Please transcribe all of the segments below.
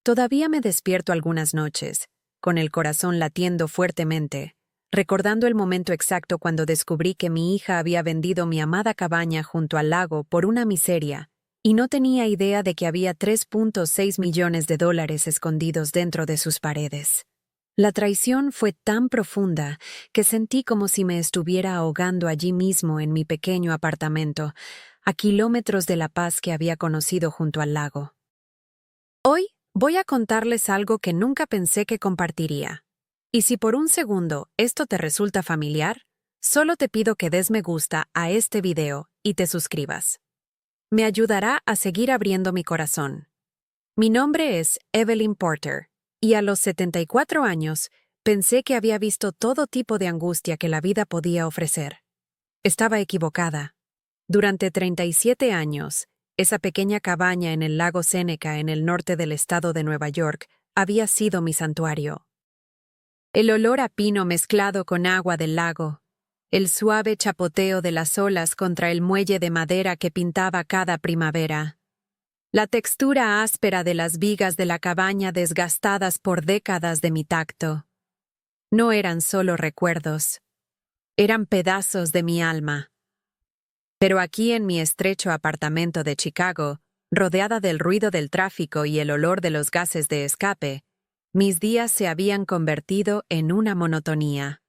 Todavía me despierto algunas noches, con el corazón latiendo fuertemente, recordando el momento exacto cuando descubrí que mi hija había vendido mi amada cabaña junto al lago por una miseria, y no tenía idea de que había 3.6 millones de dólares escondidos dentro de sus paredes. La traición fue tan profunda que sentí como si me estuviera ahogando allí mismo en mi pequeño apartamento, a kilómetros de la paz que había conocido junto al lago. Hoy voy a contarles algo que nunca pensé que compartiría. Y si por un segundo esto te resulta familiar, solo te pido que des me gusta a este video y te suscribas. Me ayudará a seguir abriendo mi corazón. Mi nombre es Evelyn Porter, y a los 74 años pensé que había visto todo tipo de angustia que la vida podía ofrecer. Estaba equivocada. Durante 37 años, esa pequeña cabaña en el lago Seneca en el norte del estado de Nueva York había sido mi santuario. El olor a pino mezclado con agua del lago, el suave chapoteo de las olas contra el muelle de madera que pintaba cada primavera, la textura áspera de las vigas de la cabaña desgastadas por décadas de mi tacto. No eran solo recuerdos, eran pedazos de mi alma. Pero aquí en mi estrecho apartamento de Chicago, rodeada del ruido del tráfico y el olor de los gases de escape, mis días se habían convertido en una monotonía.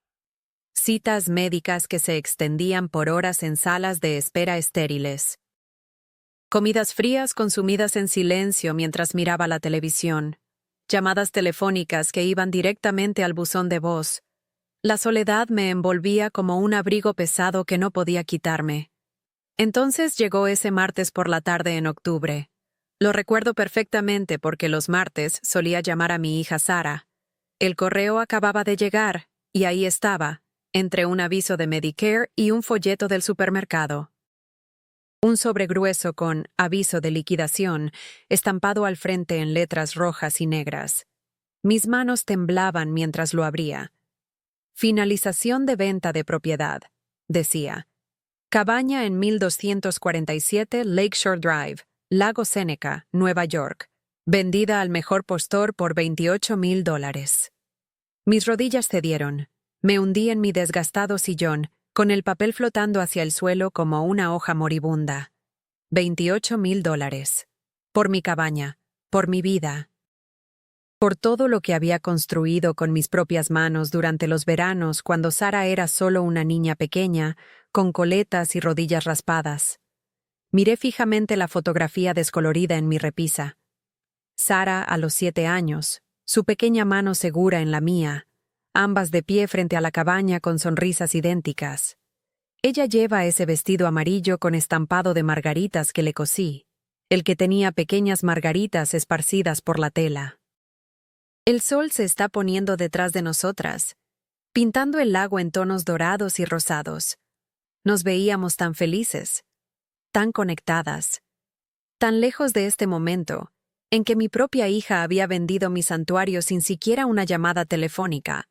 Citas médicas que se extendían por horas en salas de espera estériles. Comidas frías consumidas en silencio mientras miraba la televisión. Llamadas telefónicas que iban directamente al buzón de voz. La soledad me envolvía como un abrigo pesado que no podía quitarme. Entonces llegó ese martes por la tarde en octubre. Lo recuerdo perfectamente porque los martes solía llamar a mi hija Sara. El correo acababa de llegar, y ahí estaba, entre un aviso de Medicare y un folleto del supermercado. Un sobre grueso con aviso de liquidación, estampado al frente en letras rojas y negras. Mis manos temblaban mientras lo abría. Finalización de venta de propiedad, decía. Cabaña en 1247 Lakeshore Drive, Lago Seneca, Nueva York. Vendida al mejor postor por $28,000. Mis rodillas cedieron. Me hundí en mi desgastado sillón, con el papel flotando hacia el suelo como una hoja moribunda. $28,000. Por mi cabaña, por mi vida. Por todo lo que había construido con mis propias manos durante los veranos cuando Sara era solo una niña pequeña, con coletas y rodillas raspadas. Miré fijamente la fotografía descolorida en mi repisa. Sara a los 7 años, su pequeña mano segura en la mía, ambas de pie frente a la cabaña con sonrisas idénticas. Ella lleva ese vestido amarillo con estampado de margaritas que le cosí, el que tenía pequeñas margaritas esparcidas por la tela. El sol se está poniendo detrás de nosotras, pintando el lago en tonos dorados y rosados. Nos veíamos tan felices, tan conectadas, tan lejos de este momento, en que mi propia hija había vendido mi santuario sin siquiera una llamada telefónica.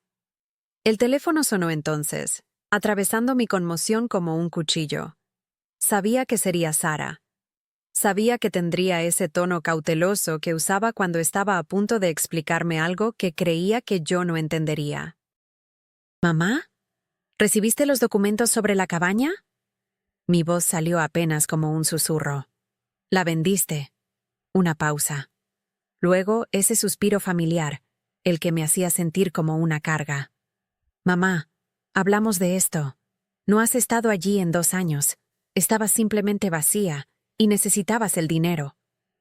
El teléfono sonó entonces, atravesando mi conmoción como un cuchillo. Sabía que sería Sara. Sabía que tendría ese tono cauteloso que usaba cuando estaba a punto de explicarme algo que creía que yo no entendería. «¿Mamá? ¿Recibiste los documentos sobre la cabaña?» Mi voz salió apenas como un susurro. «La vendiste». Una pausa. Luego ese suspiro familiar, el que me hacía sentir como una carga. «Mamá, hablamos de esto. No has estado allí en 2 años. Estabas simplemente vacía y necesitabas el dinero.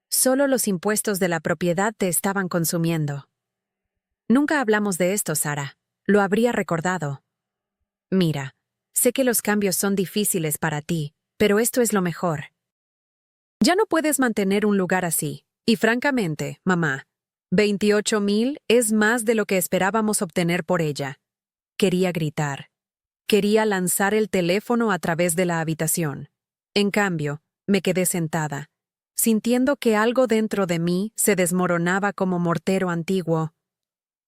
Solo los impuestos de la propiedad te estaban consumiendo». «Nunca hablamos de esto, Sara. Lo habría recordado». «Mira, sé que los cambios son difíciles para ti, pero esto es lo mejor. Ya no puedes mantener un lugar así. Y francamente, mamá, 28,000 es más de lo que esperábamos obtener por ella». Quería gritar. Quería lanzar el teléfono a través de la habitación. En cambio, me quedé sentada, sintiendo que algo dentro de mí se desmoronaba como mortero antiguo.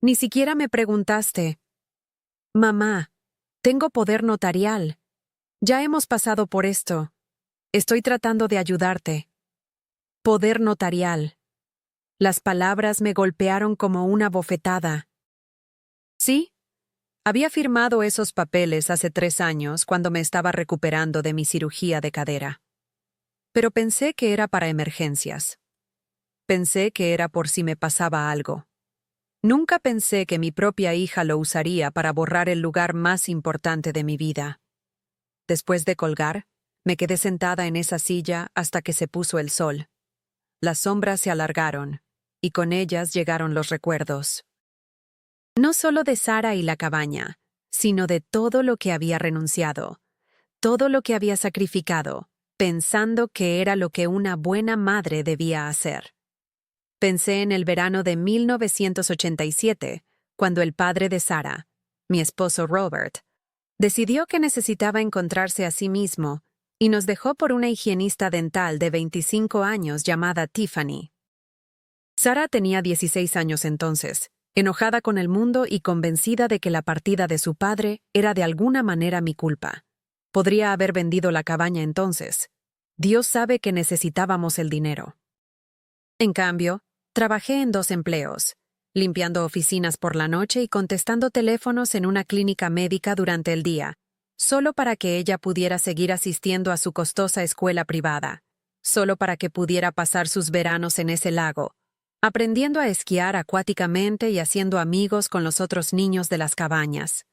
«Ni siquiera me preguntaste». «Mamá, tengo poder notarial. Ya hemos pasado por esto. Estoy tratando de ayudarte». Poder notarial. Las palabras me golpearon como una bofetada. Sí, había firmado esos papeles hace 3 años cuando me estaba recuperando de mi cirugía de cadera. Pero pensé que era para emergencias. Pensé que era por si me pasaba algo. Nunca pensé que mi propia hija lo usaría para borrar el lugar más importante de mi vida. Después de colgar, me quedé sentada en esa silla hasta que se puso el sol. Las sombras se alargaron, y con ellas llegaron los recuerdos. No solo de Sara y la cabaña, sino de todo lo que había renunciado, todo lo que había sacrificado, pensando que era lo que una buena madre debía hacer. Pensé en el verano de 1987, cuando el padre de Sara, mi esposo Robert, decidió que necesitaba encontrarse a sí mismo y nos dejó por una higienista dental de 25 años llamada Tiffany. Sara tenía 16 años entonces, enojada con el mundo y convencida de que la partida de su padre era de alguna manera mi culpa. Podría haber vendido la cabaña entonces. Dios sabe que necesitábamos el dinero. En cambio, trabajé en 2 empleos, limpiando oficinas por la noche y contestando teléfonos en una clínica médica durante el día, solo para que ella pudiera seguir asistiendo a su costosa escuela privada, solo para que pudiera pasar sus veranos en ese lago, aprendiendo a esquiar acuáticamente y haciendo amigos con los otros niños de las cabañas.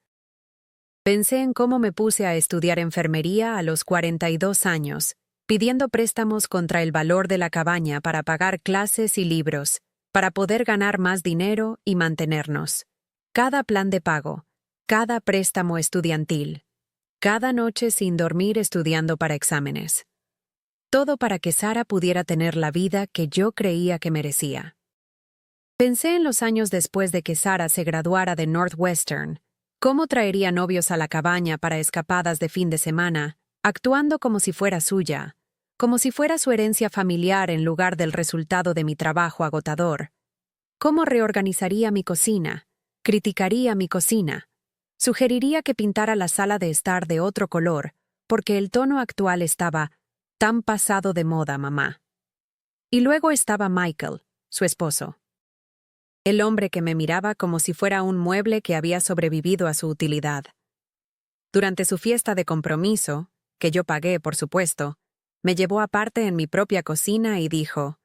Pensé en cómo me puse a estudiar enfermería a los 42 años, pidiendo préstamos contra el valor de la cabaña para pagar clases y libros, para poder ganar más dinero y mantenernos. Cada plan de pago, cada préstamo estudiantil, cada noche sin dormir estudiando para exámenes. Todo para que Sara pudiera tener la vida que yo creía que merecía. Pensé en los años después de que Sara se graduara de Northwestern, cómo traería novios a la cabaña para escapadas de fin de semana, actuando como si fuera suya, como si fuera su herencia familiar en lugar del resultado de mi trabajo agotador. Cómo reorganizaría mi cocina, criticaría mi cocina, sugeriría que pintara la sala de estar de otro color, porque el tono actual estaba tan pasado de moda, mamá. Y luego estaba Michael, su esposo. El hombre que me miraba como si fuera un mueble que había sobrevivido a su utilidad. Durante su fiesta de compromiso, que yo pagué, por supuesto, me llevó aparte en mi propia cocina y dijo: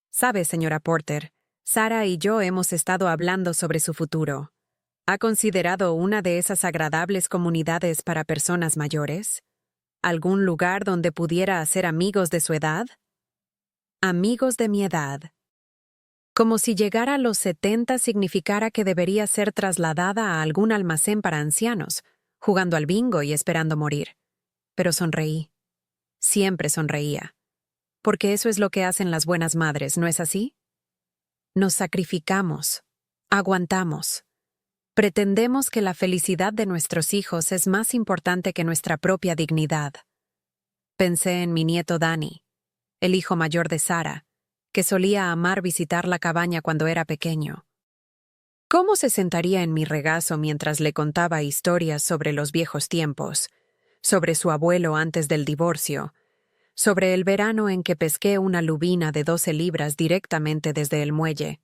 «Sabe, señora Porter, Sara y yo hemos estado hablando sobre su futuro. ¿Ha considerado una de esas agradables comunidades para personas mayores? ¿Algún lugar donde pudiera hacer amigos de su edad?» Amigos de mi edad. Como si llegar a los 70 significara que debería ser trasladada a algún almacén para ancianos, jugando al bingo y esperando morir. Pero sonreí. Siempre sonreía. Porque eso es lo que hacen las buenas madres, ¿no es así? Nos sacrificamos, aguantamos. Pretendemos que la felicidad de nuestros hijos es más importante que nuestra propia dignidad. Pensé en mi nieto Danny, el hijo mayor de Sara, que solía amar visitar la cabaña cuando era pequeño. ¿Cómo se sentaría en mi regazo mientras le contaba historias sobre los viejos tiempos, sobre su abuelo antes del divorcio, sobre el verano en que pesqué una lubina de 12 libras directamente desde el muelle?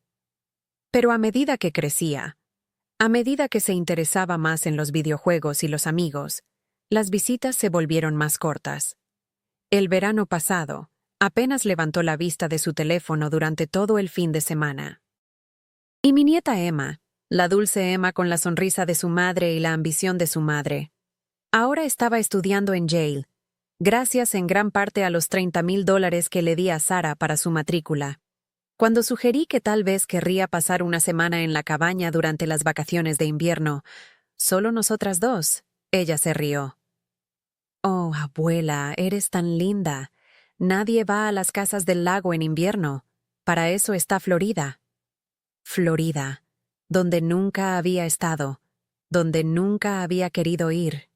Pero a medida que crecía, a medida que se interesaba más en los videojuegos y los amigos, las visitas se volvieron más cortas. El verano pasado, apenas levantó la vista de su teléfono durante todo el fin de semana. Y mi nieta Emma, la dulce Emma con la sonrisa de su madre y la ambición de su madre, ahora estaba estudiando en Yale, gracias en gran parte a los $30,000 que le di a Sara para su matrícula. Cuando sugerí que tal vez querría pasar una semana en la cabaña durante las vacaciones de invierno, solo nosotras dos, ella se rió. «Oh, abuela, eres tan linda. Nadie va a las casas del lago en invierno. Para eso está Florida». Florida, donde nunca había estado, donde nunca había querido ir.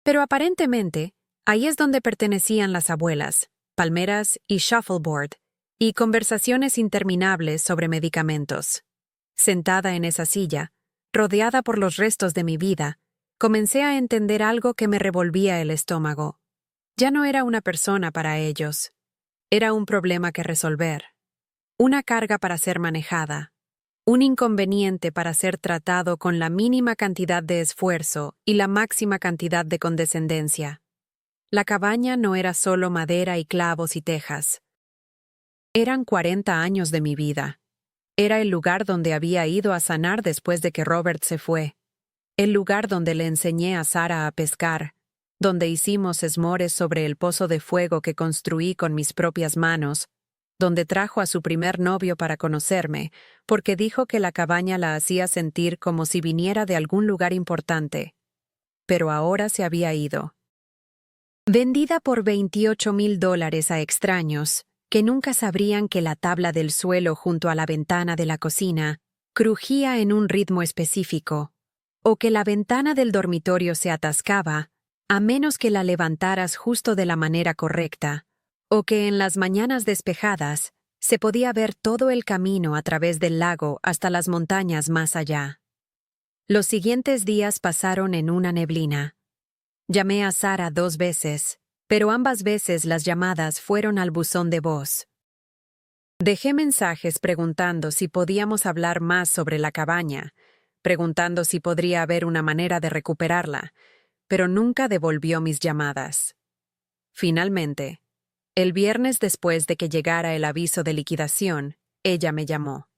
Pero aparentemente, ahí es donde pertenecían las abuelas, palmeras y shuffleboard, y conversaciones interminables sobre medicamentos. Sentada en esa silla, rodeada por los restos de mi vida, comencé a entender algo que me revolvía el estómago. Ya no era una persona para ellos. Era un problema que resolver. una carga para ser manejada, un inconveniente para ser tratado con la mínima cantidad de esfuerzo y la máxima cantidad de condescendencia. La cabaña no era solo madera y clavos y tejas. Eran 40 años de mi vida. Era el lugar donde había ido a sanar después de que Robert se fue. El lugar donde le enseñé a Sara a pescar, donde hicimos esmores sobre el pozo de fuego que construí con mis propias manos, donde trajo a su primer novio para conocerme, porque dijo que la cabaña la hacía sentir como si viniera de algún lugar importante. Pero ahora se había ido. Vendida por $28,000 a extraños, que nunca sabrían que la tabla del suelo junto a la ventana de la cocina crujía en un ritmo específico, o que la ventana del dormitorio se atascaba, a menos que la levantaras justo de la manera correcta, o que en las mañanas despejadas se podía ver todo el camino a través del lago hasta las montañas más allá. Los siguientes días pasaron en una neblina. Llamé a Sara 2 veces, pero ambas veces las llamadas fueron al buzón de voz. Dejé mensajes preguntando si podíamos hablar más sobre la cabaña, preguntando si podría haber una manera de recuperarla, pero nunca devolvió mis llamadas. Finalmente, el viernes después de que llegara el aviso de liquidación, ella me llamó.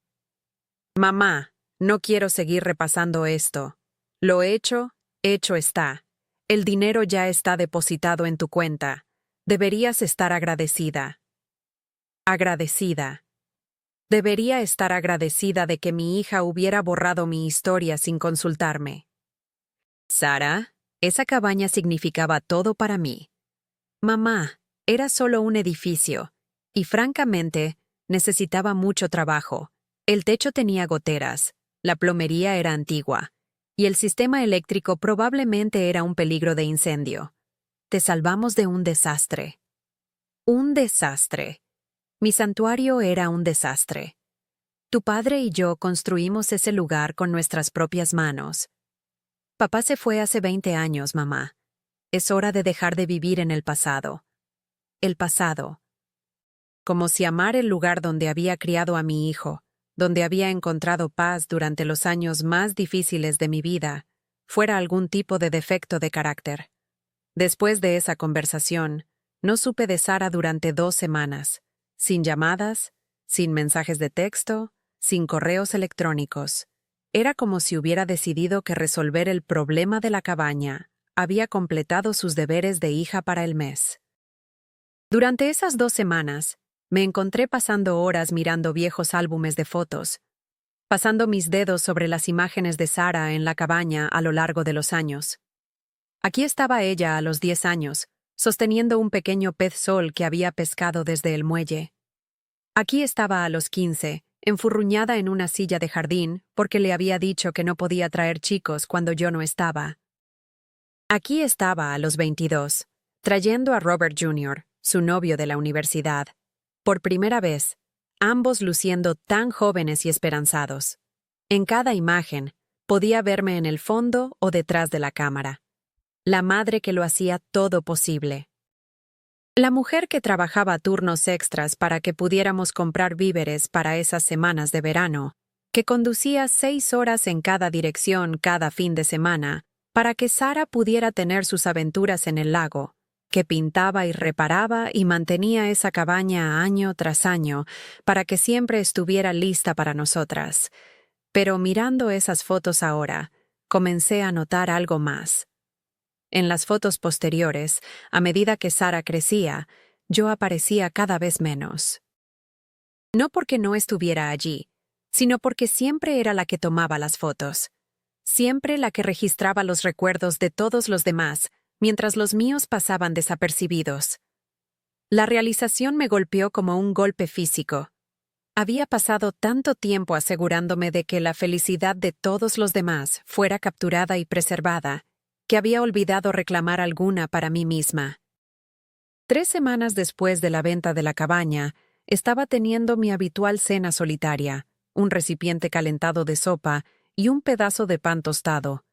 «Mamá, no quiero seguir repasando esto. Lo hecho está. El dinero ya está depositado en tu cuenta. Deberías estar agradecida». Agradecida. Debería estar agradecida de que mi hija hubiera borrado mi historia sin consultarme. Sara, esa cabaña significaba todo para mí. Mamá, era solo un edificio, y francamente, necesitaba mucho trabajo. El techo tenía goteras, la plomería era antigua, y el sistema eléctrico probablemente era un peligro de incendio. Te salvamos de un desastre. Un desastre. Mi santuario era un desastre. Tu padre y yo construimos ese lugar con nuestras propias manos. Papá se fue hace 20 años, mamá. Es hora de dejar de vivir en el pasado. El pasado. Como si amar el lugar donde había criado a mi hijo, donde había encontrado paz durante los años más difíciles de mi vida, fuera algún tipo de defecto de carácter. Después de esa conversación, no supe de Sara durante 2 semanas, sin llamadas, sin mensajes de texto, sin correos electrónicos. Era como si hubiera decidido que resolver el problema de la cabaña había completado sus deberes de hija para el mes. Durante esas 2 semanas, me encontré pasando horas mirando viejos álbumes de fotos, pasando mis dedos sobre las imágenes de Sara en la cabaña a lo largo de los años. Aquí estaba ella a los 10 años, sosteniendo un pequeño pez sol que había pescado desde el muelle. Aquí estaba a los 15, enfurruñada en una silla de jardín porque le había dicho que no podía traer chicos cuando yo no estaba. Aquí estaba a los 22, trayendo a Robert Jr., su novio de la universidad, por primera vez, ambos luciendo tan jóvenes y esperanzados. En cada imagen, podía verme en el fondo o detrás de la cámara. La madre que lo hacía todo posible. La mujer que trabajaba turnos extras para que pudiéramos comprar víveres para esas semanas de verano, que conducía 6 horas en cada dirección cada fin de semana, para que Sara pudiera tener sus aventuras en el lago, que pintaba y reparaba y mantenía esa cabaña año tras año para que siempre estuviera lista para nosotras. Pero mirando esas fotos ahora, comencé a notar algo más. En las fotos posteriores, a medida que Sara crecía, yo aparecía cada vez menos. No porque no estuviera allí, sino porque siempre era la que tomaba las fotos. Siempre la que registraba los recuerdos de todos los demás, mientras los míos pasaban desapercibidos. La realización me golpeó como un golpe físico. Había pasado tanto tiempo asegurándome de que la felicidad de todos los demás fuera capturada y preservada, que había olvidado reclamar alguna para mí misma. 3 semanas después de la venta de la cabaña, estaba teniendo mi habitual cena solitaria, un recipiente calentado de sopa y un pedazo de pan tostado,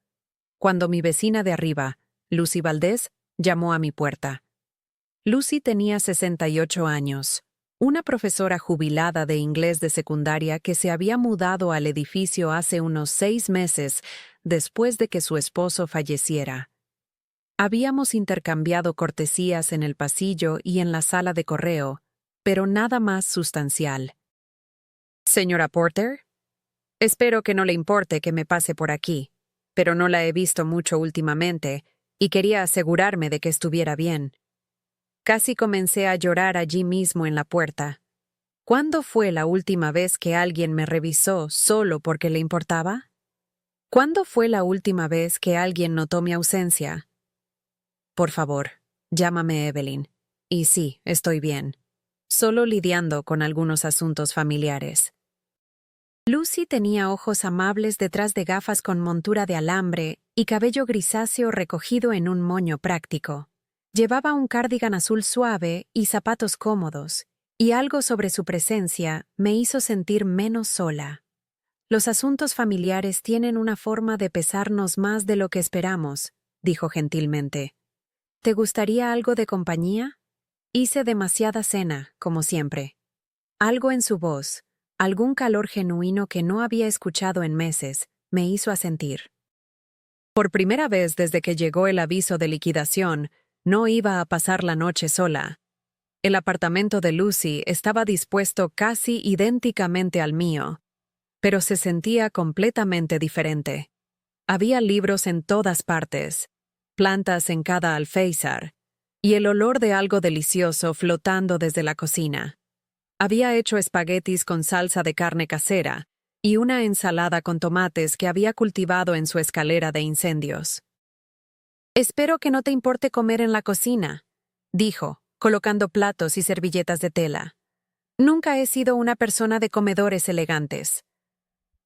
cuando mi vecina de arriba, Lucy Valdés, llamó a mi puerta. Lucy tenía 68 años, una profesora jubilada de inglés de secundaria que se había mudado al edificio hace unos 6 meses después de que su esposo falleciera. Habíamos intercambiado cortesías en el pasillo y en la sala de correo, pero nada más sustancial. Señora Porter, espero que no le importe que me pase por aquí, pero no la he visto mucho últimamente y quería asegurarme de que estuviera bien. Casi comencé a llorar allí mismo en la puerta. ¿Cuándo fue la última vez que alguien me revisó solo porque le importaba? ¿Cuándo fue la última vez que alguien notó mi ausencia? Por favor, llámame Evelyn. Y sí, estoy bien. Solo lidiando con algunos asuntos familiares. Lucy tenía ojos amables detrás de gafas con montura de alambre y cabello grisáceo recogido en un moño práctico. Llevaba un cardigan azul suave y zapatos cómodos, y algo sobre su presencia me hizo sentir menos sola. Los asuntos familiares tienen una forma de pesarnos más de lo que esperamos, dijo gentilmente. ¿Te gustaría algo de compañía? Hice demasiada cena, como siempre. Algo en su voz, algún calor genuino que no había escuchado en meses, me hizo asentir. Por primera vez desde que llegó el aviso de liquidación, no iba a pasar la noche sola. El apartamento de Lucy estaba dispuesto casi idénticamente al mío, pero se sentía completamente diferente. Había libros en todas partes, plantas en cada alféizar, y el olor de algo delicioso flotando desde la cocina. Había hecho espaguetis con salsa de carne casera y una ensalada con tomates que había cultivado en su escalera de incendios. «Espero que no te importe comer en la cocina», dijo, colocando platos y servilletas de tela. «Nunca he sido una persona de comedores elegantes».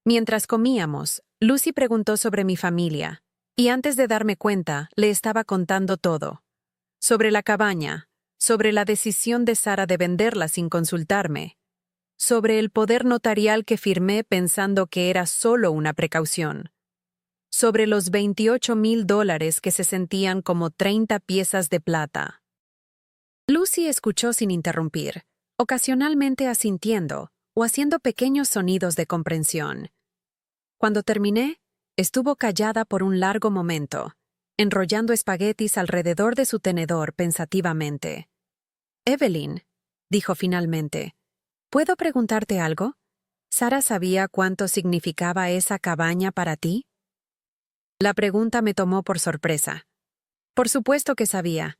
Mientras comíamos, Lucy preguntó sobre mi familia, y antes de darme cuenta, le estaba contando todo. Sobre la cabaña, sobre la decisión de Sara de venderla sin consultarme, sobre el poder notarial que firmé pensando que era solo una precaución, sobre los $28,000 que se sentían como 30 piezas de plata. Lucy escuchó sin interrumpir, ocasionalmente asintiendo o haciendo pequeños sonidos de comprensión. Cuando terminé, estuvo callada por un largo momento, enrollando espaguetis alrededor de su tenedor pensativamente. «Evelyn», dijo finalmente, «¿puedo preguntarte algo? ¿Sara sabía cuánto significaba esa cabaña para ti?» La pregunta me tomó por sorpresa. Por supuesto que sabía.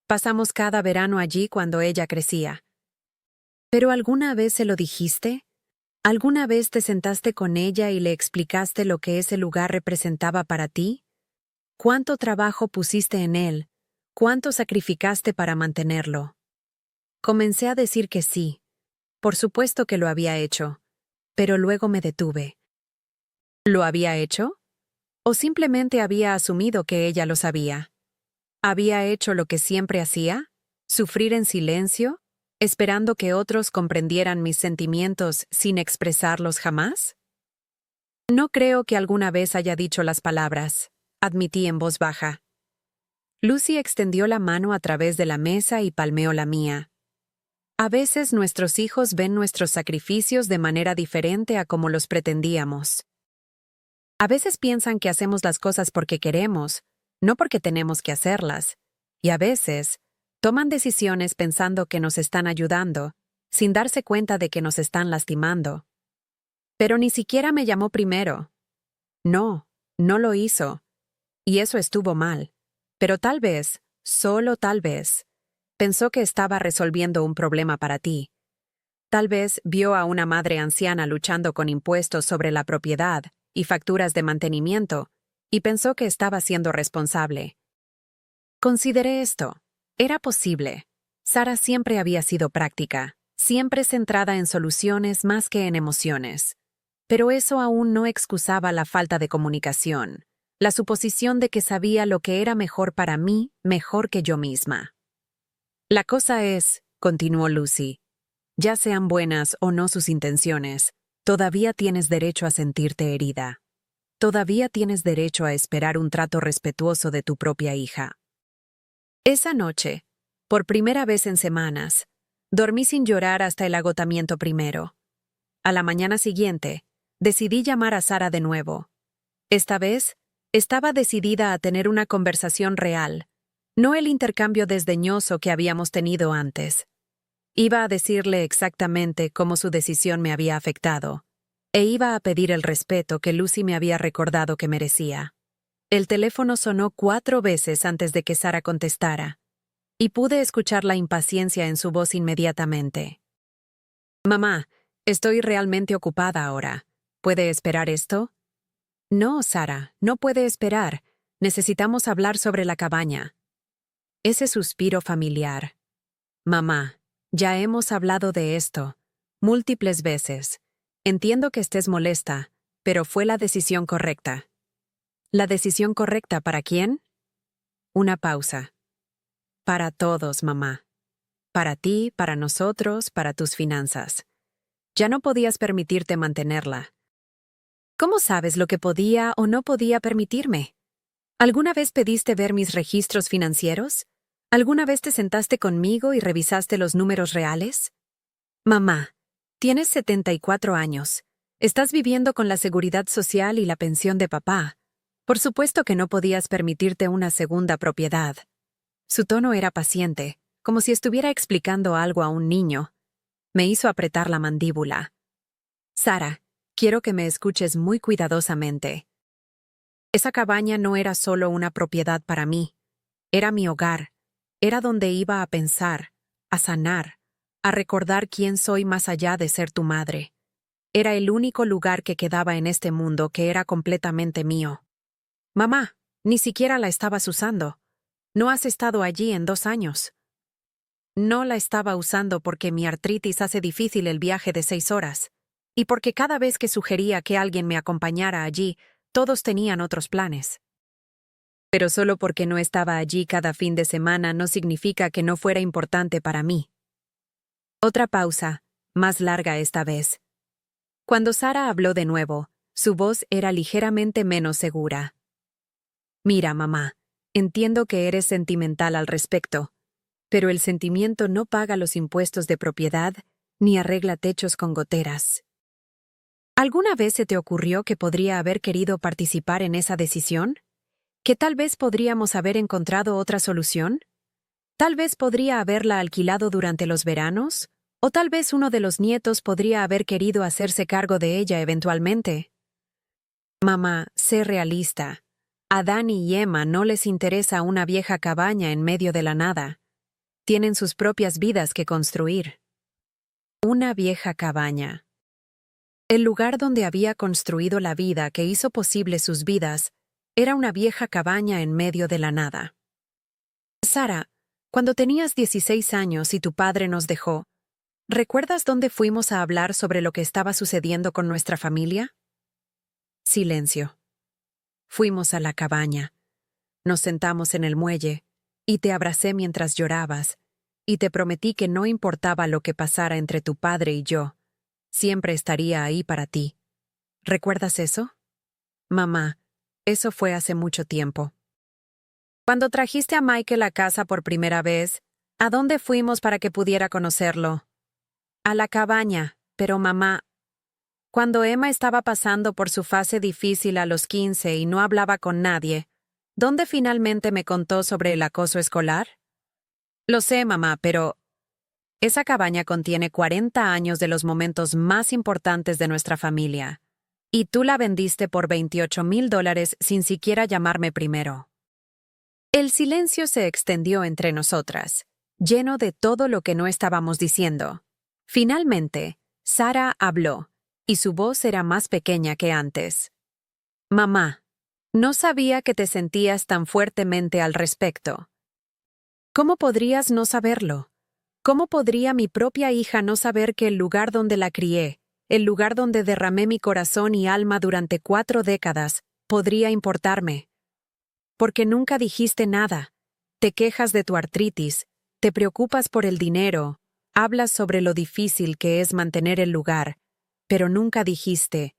Pasamos cada verano allí cuando ella crecía. ¿Pero alguna vez se lo dijiste? ¿Alguna vez te sentaste con ella y le explicaste lo que ese lugar representaba para ti? ¿Cuánto trabajo pusiste en él? ¿Cuánto sacrificaste para mantenerlo? Comencé a decir que sí. Por supuesto que lo había hecho. Pero luego me detuve. ¿Lo había hecho? ¿O simplemente había asumido que ella lo sabía? ¿Había hecho lo que siempre hacía? ¿Sufrir en silencio? ¿Esperando que otros comprendieran mis sentimientos sin expresarlos jamás? No creo que alguna vez haya dicho las palabras, admití en voz baja. Lucy extendió la mano a través de la mesa y palmeó la mía. A veces nuestros hijos ven nuestros sacrificios de manera diferente a como los pretendíamos. A veces piensan que hacemos las cosas porque queremos, no porque tenemos que hacerlas, y a veces toman decisiones pensando que nos están ayudando, sin darse cuenta de que nos están lastimando. Pero ni siquiera me llamó primero. No, no lo hizo. Y eso estuvo mal. Pero tal vez, solo tal vez, pensó que estaba resolviendo un problema para ti. Tal vez vio a una madre anciana luchando con impuestos sobre la propiedad y facturas de mantenimiento, y pensó que estaba siendo responsable. Consideré esto. Era posible. Sara siempre había sido práctica, siempre centrada en soluciones más que en emociones. Pero eso aún no excusaba la falta de comunicación, la suposición de que sabía lo que era mejor para mí, mejor que yo misma. La cosa es, continuó Lucy, ya sean buenas o no sus intenciones, todavía tienes derecho a sentirte herida. Todavía tienes derecho a esperar un trato respetuoso de tu propia hija. Esa noche, por primera vez en semanas, Dormí sin llorar hasta el agotamiento primero. A la mañana siguiente, decidí llamar a Sara de nuevo. Esta vez, estaba decidida a tener una conversación real, no el intercambio desdeñoso que habíamos tenido antes. Iba a decirle exactamente cómo su decisión me había afectado, e iba a pedir el respeto que Lucy me había recordado que merecía. El teléfono sonó 4 veces antes de que Sara contestara, y pude escuchar la impaciencia en su voz inmediatamente. «Mamá, estoy realmente ocupada ahora. ¿Puede esperar esto?» «No, Sara, no puede esperar. Necesitamos hablar sobre la cabaña». Ese suspiro familiar. «Mamá, ya hemos hablado de esto múltiples veces. Entiendo que estés molesta, pero fue la decisión correcta». ¿La decisión correcta para quién? Una pausa. Para todos, mamá. Para ti, para nosotros, para tus finanzas. Ya no podías permitirte mantenerla. ¿Cómo sabes lo que podía o no podía permitirme? ¿Alguna vez pediste ver mis registros financieros? ¿Alguna vez te sentaste conmigo y revisaste los números reales? Mamá, tienes 74 años. Estás viviendo con la seguridad social y la pensión de papá. Por supuesto que no podías permitirte una segunda propiedad. Su tono era paciente, como si estuviera explicando algo a un niño. Me hizo apretar la mandíbula. Sara, quiero que me escuches muy cuidadosamente. Esa cabaña no era solo una propiedad para mí. Era mi hogar. Era donde iba a pensar, a sanar, a recordar quién soy más allá de ser tu madre. Era el único lugar que quedaba en este mundo que era completamente mío. Mamá, ni siquiera la estabas usando. No has estado allí en 2 años. No la estaba usando porque mi artritis hace difícil el viaje de 6 horas, y porque cada vez que sugería que alguien me acompañara allí, todos tenían otros planes. Pero solo porque no estaba allí cada fin de semana no significa que no fuera importante para mí. Otra pausa, más larga esta vez. Cuando Sara habló de nuevo, su voz era ligeramente menos segura. Mira, mamá, entiendo que eres sentimental al respecto, pero el sentimiento no paga los impuestos de propiedad ni arregla techos con goteras. ¿Alguna vez se te ocurrió que podría haber querido participar en esa decisión? ¿Que tal vez podríamos haber encontrado otra solución? ¿Tal vez podría haberla alquilado durante los veranos? ¿O tal vez uno de los nietos podría haber querido hacerse cargo de ella eventualmente? Mamá, sé realista. A Dani y Emma no les interesa una vieja cabaña en medio de la nada. Tienen sus propias vidas que construir. Una vieja cabaña. El lugar donde había construido la vida que hizo posible sus vidas era una vieja cabaña en medio de la nada. Sara, cuando tenías 16 años y tu padre nos dejó, ¿recuerdas dónde fuimos a hablar sobre lo que estaba sucediendo con nuestra familia? Silencio. Fuimos a la cabaña. Nos sentamos en el muelle, y te abracé mientras llorabas, y te prometí que no importaba lo que pasara entre tu padre y yo, siempre estaría ahí para ti. ¿Recuerdas eso? Mamá, eso fue hace mucho tiempo. Cuando trajiste a Michael a casa por primera vez, ¿a dónde fuimos para que pudiera conocerlo? A la cabaña, pero mamá, cuando Emma estaba pasando por su fase difícil a los 15 y no hablaba con nadie, ¿dónde finalmente me contó sobre el acoso escolar? Lo sé, mamá, pero esa cabaña contiene 40 años de los momentos más importantes de nuestra familia. Y tú la vendiste por $28,000 sin siquiera llamarme primero. El silencio se extendió entre nosotras, lleno de todo lo que no estábamos diciendo. Finalmente, Sara habló, y su voz era más pequeña que antes. Mamá, no sabía que te sentías tan fuertemente al respecto. ¿Cómo podrías no saberlo? ¿Cómo podría mi propia hija no saber que el lugar donde la crié, el lugar donde derramé mi corazón y alma durante 4 décadas, podría importarme? Porque nunca dijiste nada. Te quejas de tu artritis, te preocupas por el dinero, hablas sobre lo difícil que es mantener el lugar, pero nunca dijiste,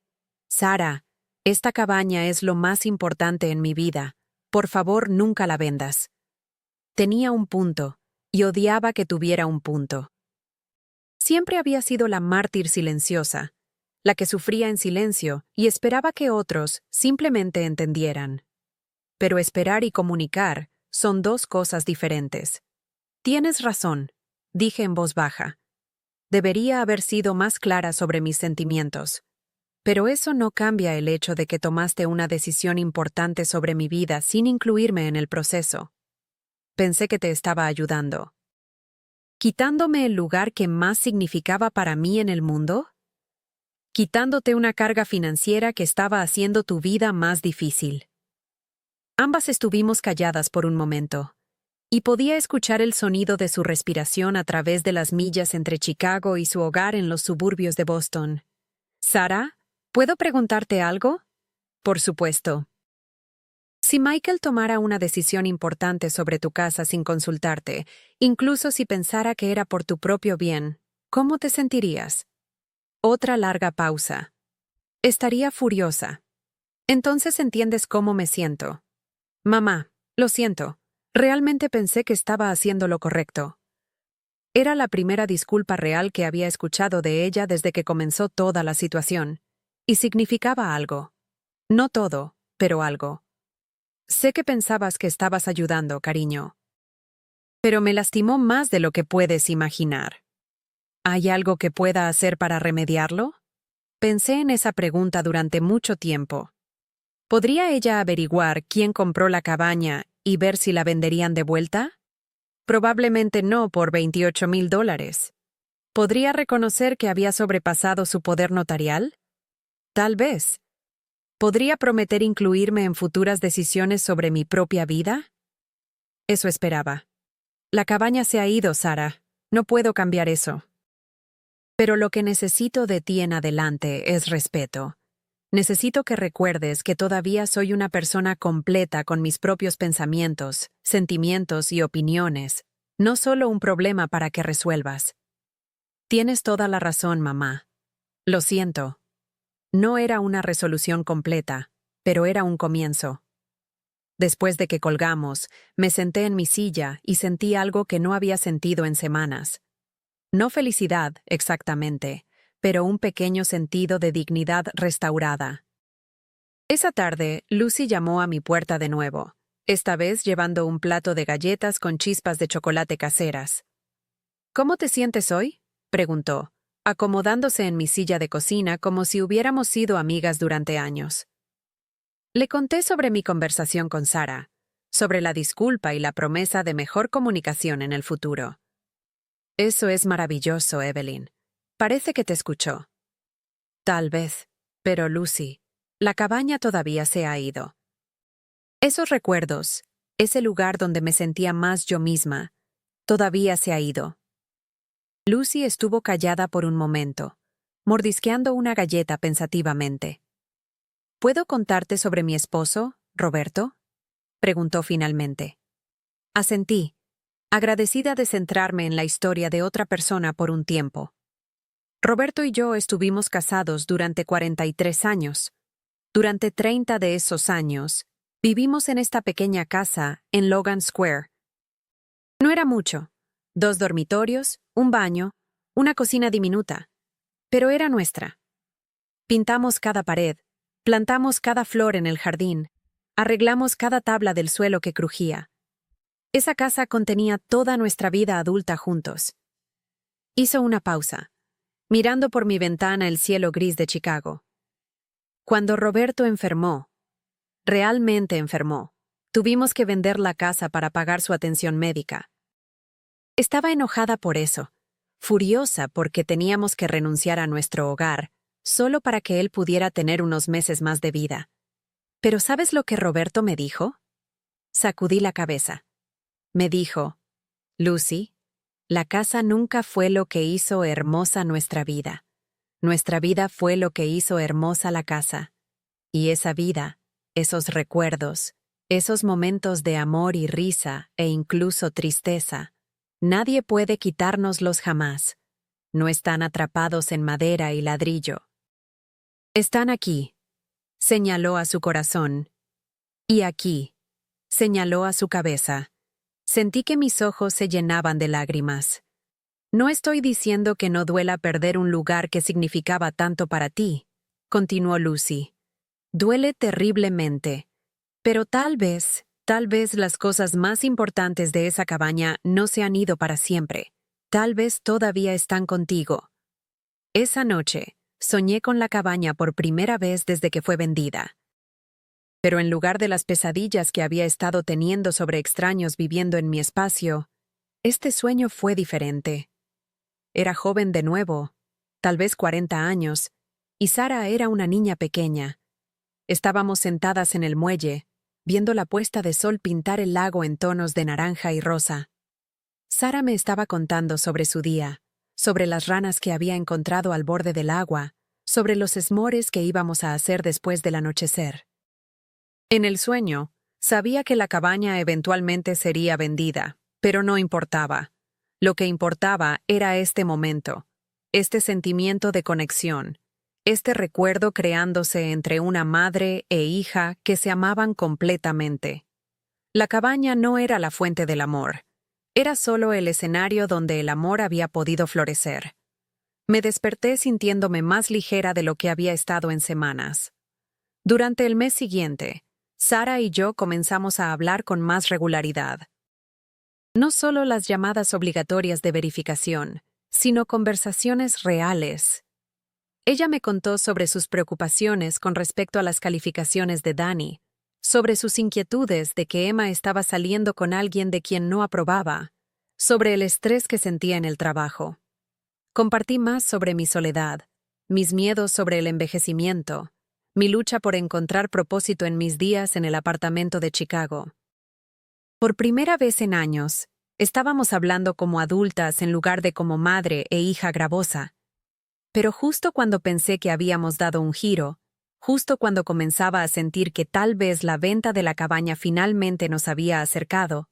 Sara, esta cabaña es lo más importante en mi vida, por favor nunca la vendas. Tenía un punto, y odiaba que tuviera un punto. Siempre había sido la mártir silenciosa, la que sufría en silencio y esperaba que otros simplemente entendieran. Pero esperar y comunicar son dos cosas diferentes. Tienes razón, dije en voz baja. Debería haber sido más clara sobre mis sentimientos. Pero eso no cambia el hecho de que tomaste una decisión importante sobre mi vida sin incluirme en el proceso. Pensé que te estaba ayudando. ¿Quitándome el lugar que más significaba para mí en el mundo? ¿Quitándote una carga financiera que estaba haciendo tu vida más difícil? Ambas estuvimos calladas por un momento, y podía escuchar el sonido de su respiración a través de las millas entre Chicago y su hogar en los suburbios de Boston. «Sara, ¿puedo preguntarte algo?» «Por supuesto». Si Michael tomara una decisión importante sobre tu casa sin consultarte, incluso si pensara que era por tu propio bien, ¿cómo te sentirías? Otra larga pausa. Estaría furiosa. Entonces entiendes cómo me siento. Mamá, lo siento. Realmente pensé que estaba haciendo lo correcto. Era la primera disculpa real que había escuchado de ella desde que comenzó toda la situación. Y significaba algo. No todo, pero algo. Sé que pensabas que estabas ayudando, cariño. Pero me lastimó más de lo que puedes imaginar. ¿Hay algo que pueda hacer para remediarlo? Pensé en esa pregunta durante mucho tiempo. ¿Podría ella averiguar quién compró la cabaña y ver si la venderían de vuelta? Probablemente no por $28,000. ¿Podría reconocer que había sobrepasado su poder notarial? Tal vez. ¿Podría prometer incluirme en futuras decisiones sobre mi propia vida? Eso esperaba. La cabaña se ha ido, Sara. No puedo cambiar eso. Pero lo que necesito de ti en adelante es respeto. Necesito que recuerdes que todavía soy una persona completa con mis propios pensamientos, sentimientos y opiniones, no solo un problema para que resuelvas. Tienes toda la razón, mamá. Lo siento. No era una resolución completa, pero era un comienzo. Después de que colgamos, me senté en mi silla y sentí algo que no había sentido en semanas. No felicidad, exactamente, pero un pequeño sentido de dignidad restaurada. Esa tarde, Lucy llamó a mi puerta de nuevo, esta vez llevando un plato de galletas con chispas de chocolate caseras. «¿Cómo te sientes hoy?», preguntó, acomodándose en mi silla de cocina como si hubiéramos sido amigas durante años. Le conté sobre mi conversación con Sara, sobre la disculpa y la promesa de mejor comunicación en el futuro. «Eso es maravilloso, Evelyn. Parece que te escuchó». «Tal vez, pero Lucy, la cabaña todavía se ha ido. Esos recuerdos, ese lugar donde me sentía más yo misma, todavía se ha ido». Lucy estuvo callada por un momento, mordisqueando una galleta pensativamente. «¿Puedo contarte sobre mi esposo, Roberto?», preguntó finalmente. Asentí, agradecida de centrarme en la historia de otra persona por un tiempo. Roberto y yo estuvimos casados durante 43 años. Durante 30 de esos años, vivimos en esta pequeña casa en Logan Square. No era mucho, 2 dormitorios, un baño, una cocina diminuta, pero era nuestra. Pintamos cada pared, plantamos cada flor en el jardín, arreglamos cada tabla del suelo que crujía. Esa casa contenía toda nuestra vida adulta juntos. Hizo una pausa, mirando por mi ventana el cielo gris de Chicago. Cuando Roberto enfermó, realmente enfermó, tuvimos que vender la casa para pagar su atención médica. Estaba enojada por eso, furiosa porque teníamos que renunciar a nuestro hogar, solo para que él pudiera tener unos meses más de vida. Pero ¿sabes lo que Roberto me dijo? Sacudí la cabeza. Me dijo, «Lucy, la casa nunca fue lo que hizo hermosa nuestra vida. Nuestra vida fue lo que hizo hermosa la casa. Y esa vida, esos recuerdos, esos momentos de amor y risa e incluso tristeza, nadie puede quitárnoslos jamás. No están atrapados en madera y ladrillo. Están aquí», señaló a su corazón. «Y aquí», señaló a su cabeza. Sentí que mis ojos se llenaban de lágrimas. No estoy diciendo que no duela perder un lugar que significaba tanto para ti, continuó Lucy. Duele terriblemente. Pero tal vez las cosas más importantes de esa cabaña no se han ido para siempre. Tal vez todavía están contigo. Esa noche, soñé con la cabaña por primera vez desde que fue vendida. Pero en lugar de las pesadillas que había estado teniendo sobre extraños viviendo en mi espacio, este sueño fue diferente. Era joven de nuevo, tal vez 40 años, y Sara era una niña pequeña. Estábamos sentadas en el muelle, viendo la puesta de sol pintar el lago en tonos de naranja y rosa. Sara me estaba contando sobre su día, sobre las ranas que había encontrado al borde del agua, sobre los esmores que íbamos a hacer después del anochecer. En el sueño, sabía que la cabaña eventualmente sería vendida, pero no importaba. Lo que importaba era este momento, este sentimiento de conexión, este recuerdo creándose entre una madre e hija que se amaban completamente. La cabaña no era la fuente del amor, era solo el escenario donde el amor había podido florecer. Me desperté sintiéndome más ligera de lo que había estado en semanas. Durante el mes siguiente, Sara y yo comenzamos a hablar con más regularidad. No solo las llamadas obligatorias de verificación, sino conversaciones reales. Ella me contó sobre sus preocupaciones con respecto a las calificaciones de Danny, sobre sus inquietudes de que Emma estaba saliendo con alguien de quien no aprobaba, sobre el estrés que sentía en el trabajo. Compartí más sobre mi soledad, mis miedos sobre el envejecimiento, mi lucha por encontrar propósito en mis días en el apartamento de Chicago. Por primera vez en años, estábamos hablando como adultas en lugar de como madre e hija gravosa. Pero justo cuando pensé que habíamos dado un giro, justo cuando comenzaba a sentir que tal vez la venta de la cabaña finalmente nos había acercado,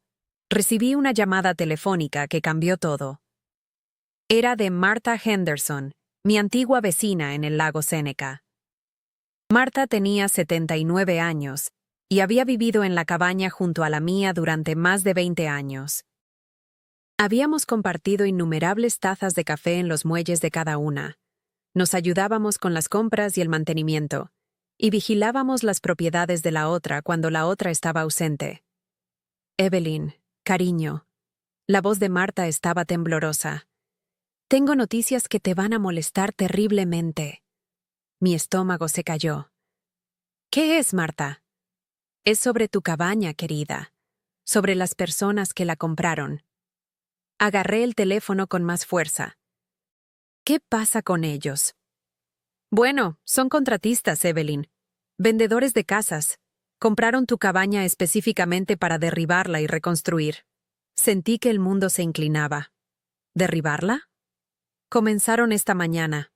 recibí una llamada telefónica que cambió todo. Era de Martha Henderson, mi antigua vecina en el lago Seneca. Martha tenía 79 años y había vivido en la cabaña junto a la mía durante más de 20 años. Habíamos compartido innumerables tazas de café en los muelles de cada una. Nos ayudábamos con las compras y el mantenimiento, y vigilábamos las propiedades de la otra cuando la otra estaba ausente. Evelyn, cariño. La voz de Martha estaba temblorosa. Tengo noticias que te van a molestar terriblemente. Mi estómago se cayó. ¿Qué es, Martha? Es sobre tu cabaña, querida. Sobre las personas que la compraron. Agarré el teléfono con más fuerza. ¿Qué pasa con ellos? Bueno, son contratistas, Evelyn. Vendedores de casas. Compraron tu cabaña específicamente para derribarla y reconstruir. Sentí que el mundo se inclinaba. ¿Derribarla? Comenzaron esta mañana.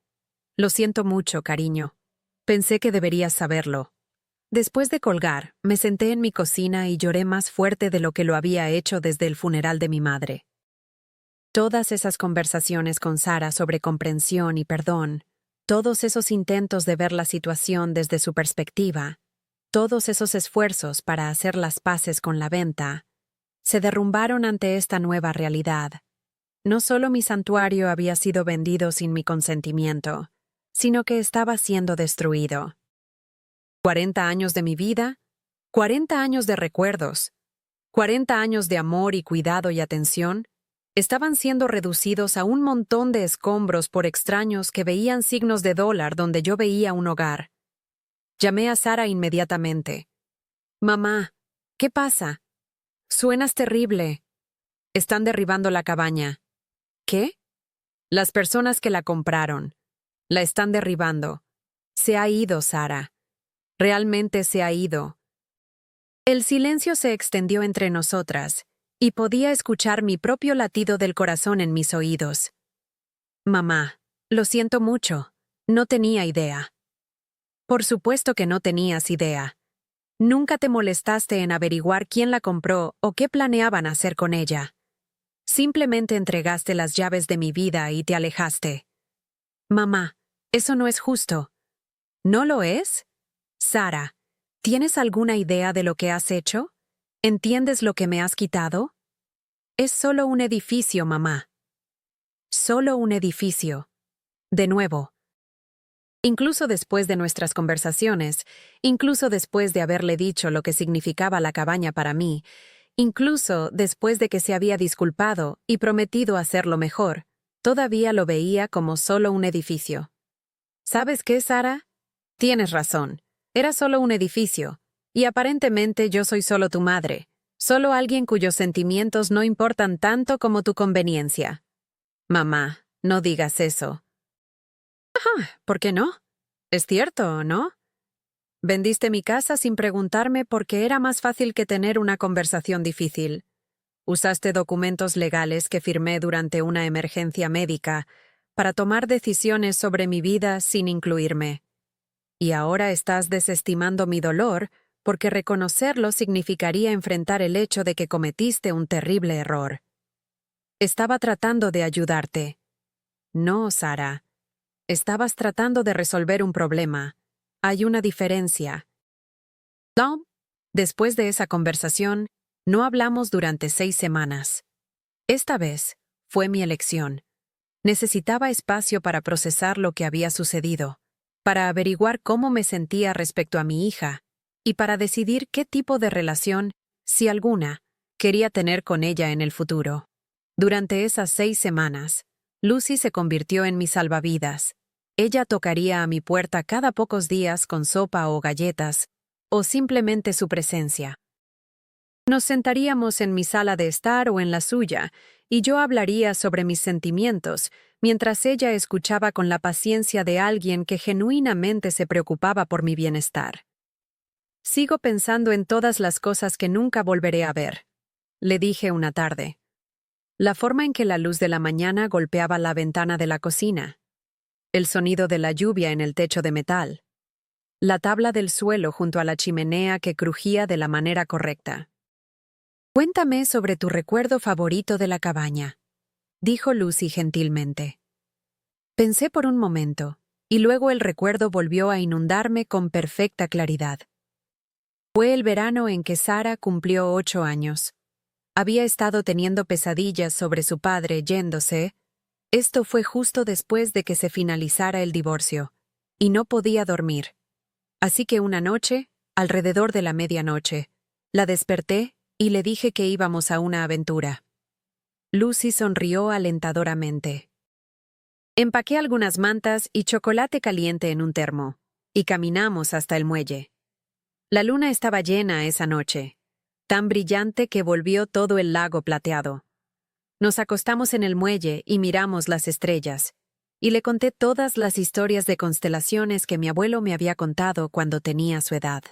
Lo siento mucho, cariño. Pensé que deberías saberlo. Después de colgar, me senté en mi cocina y lloré más fuerte de lo que lo había hecho desde el funeral de mi madre. Todas esas conversaciones con Sara sobre comprensión y perdón, todos esos intentos de ver la situación desde su perspectiva, todos esos esfuerzos para hacer las paces con la venta, se derrumbaron ante esta nueva realidad. No solo mi santuario había sido vendido sin mi consentimiento, sino que estaba siendo destruido. 40 años de mi vida, 40 años de recuerdos, 40 años de amor y cuidado y atención, estaban siendo reducidos a un montón de escombros por extraños que veían signos de dólar donde yo veía un hogar. Llamé a Sara inmediatamente. Mamá, ¿qué pasa? Suenas terrible. Están derribando la cabaña. ¿Qué? Las personas que la compraron. La están derribando. Se ha ido, Sara. Realmente se ha ido. El silencio se extendió entre nosotras, y podía escuchar mi propio latido del corazón en mis oídos. Mamá, lo siento mucho. No tenía idea. Por supuesto que no tenías idea. Nunca te molestaste en averiguar quién la compró o qué planeaban hacer con ella. Simplemente entregaste las llaves de mi vida y te alejaste. Mamá, eso no es justo. ¿No lo es? Sara, ¿tienes alguna idea de lo que has hecho? ¿Entiendes lo que me has quitado? Es solo un edificio, mamá. Solo un edificio. De nuevo. Incluso después de nuestras conversaciones, incluso después de haberle dicho lo que significaba la cabaña para mí, incluso después de que se había disculpado y prometido hacerlo mejor, todavía lo veía como solo un edificio. ¿Sabes qué, Sara? Tienes razón. Era solo un edificio. Y aparentemente yo soy solo tu madre. Solo alguien cuyos sentimientos no importan tanto como tu conveniencia. Mamá, no digas eso. ¿Por qué no? Es cierto, ¿no? Vendiste mi casa sin preguntarme porque era más fácil que tener una conversación difícil. Usaste documentos legales que firmé durante una emergencia médica para tomar decisiones sobre mi vida sin incluirme. Y ahora estás desestimando mi dolor porque reconocerlo significaría enfrentar el hecho de que cometiste un terrible error. Estaba tratando de ayudarte. No, Sara. Estabas tratando de resolver un problema. Hay una diferencia. Tom, después de esa conversación, no hablamos durante 6 semanas. Esta vez, fue mi elección. Necesitaba espacio para procesar lo que había sucedido, para averiguar cómo me sentía respecto a mi hija, y para decidir qué tipo de relación, si alguna, quería tener con ella en el futuro. Durante esas 6 semanas, Lucy se convirtió en mi salvavidas. Ella tocaría a mi puerta cada pocos días con sopa o galletas, o simplemente su presencia. Nos sentaríamos en mi sala de estar o en la suya, y yo hablaría sobre mis sentimientos, mientras ella escuchaba con la paciencia de alguien que genuinamente se preocupaba por mi bienestar. Sigo pensando en todas las cosas que nunca volveré a ver, le dije una tarde. La forma en que la luz de la mañana golpeaba la ventana de la cocina, el sonido de la lluvia en el techo de metal, la tabla del suelo junto a la chimenea que crujía de la manera correcta. Cuéntame sobre tu recuerdo favorito de la cabaña, dijo Lucy gentilmente. Pensé por un momento, y luego el recuerdo volvió a inundarme con perfecta claridad. Fue el verano en que Sara cumplió 8 años. Había estado teniendo pesadillas sobre su padre yéndose. Esto fue justo después de que se finalizara el divorcio, y no podía dormir. Así que una noche, alrededor de la medianoche, la desperté y le dije que íbamos a una aventura. Lucy sonrió alentadoramente. Empaqué algunas mantas y chocolate caliente en un termo, y caminamos hasta el muelle. La luna estaba llena esa noche, tan brillante que volvió todo el lago plateado. Nos acostamos en el muelle y miramos las estrellas, y le conté todas las historias de constelaciones que mi abuelo me había contado cuando tenía su edad.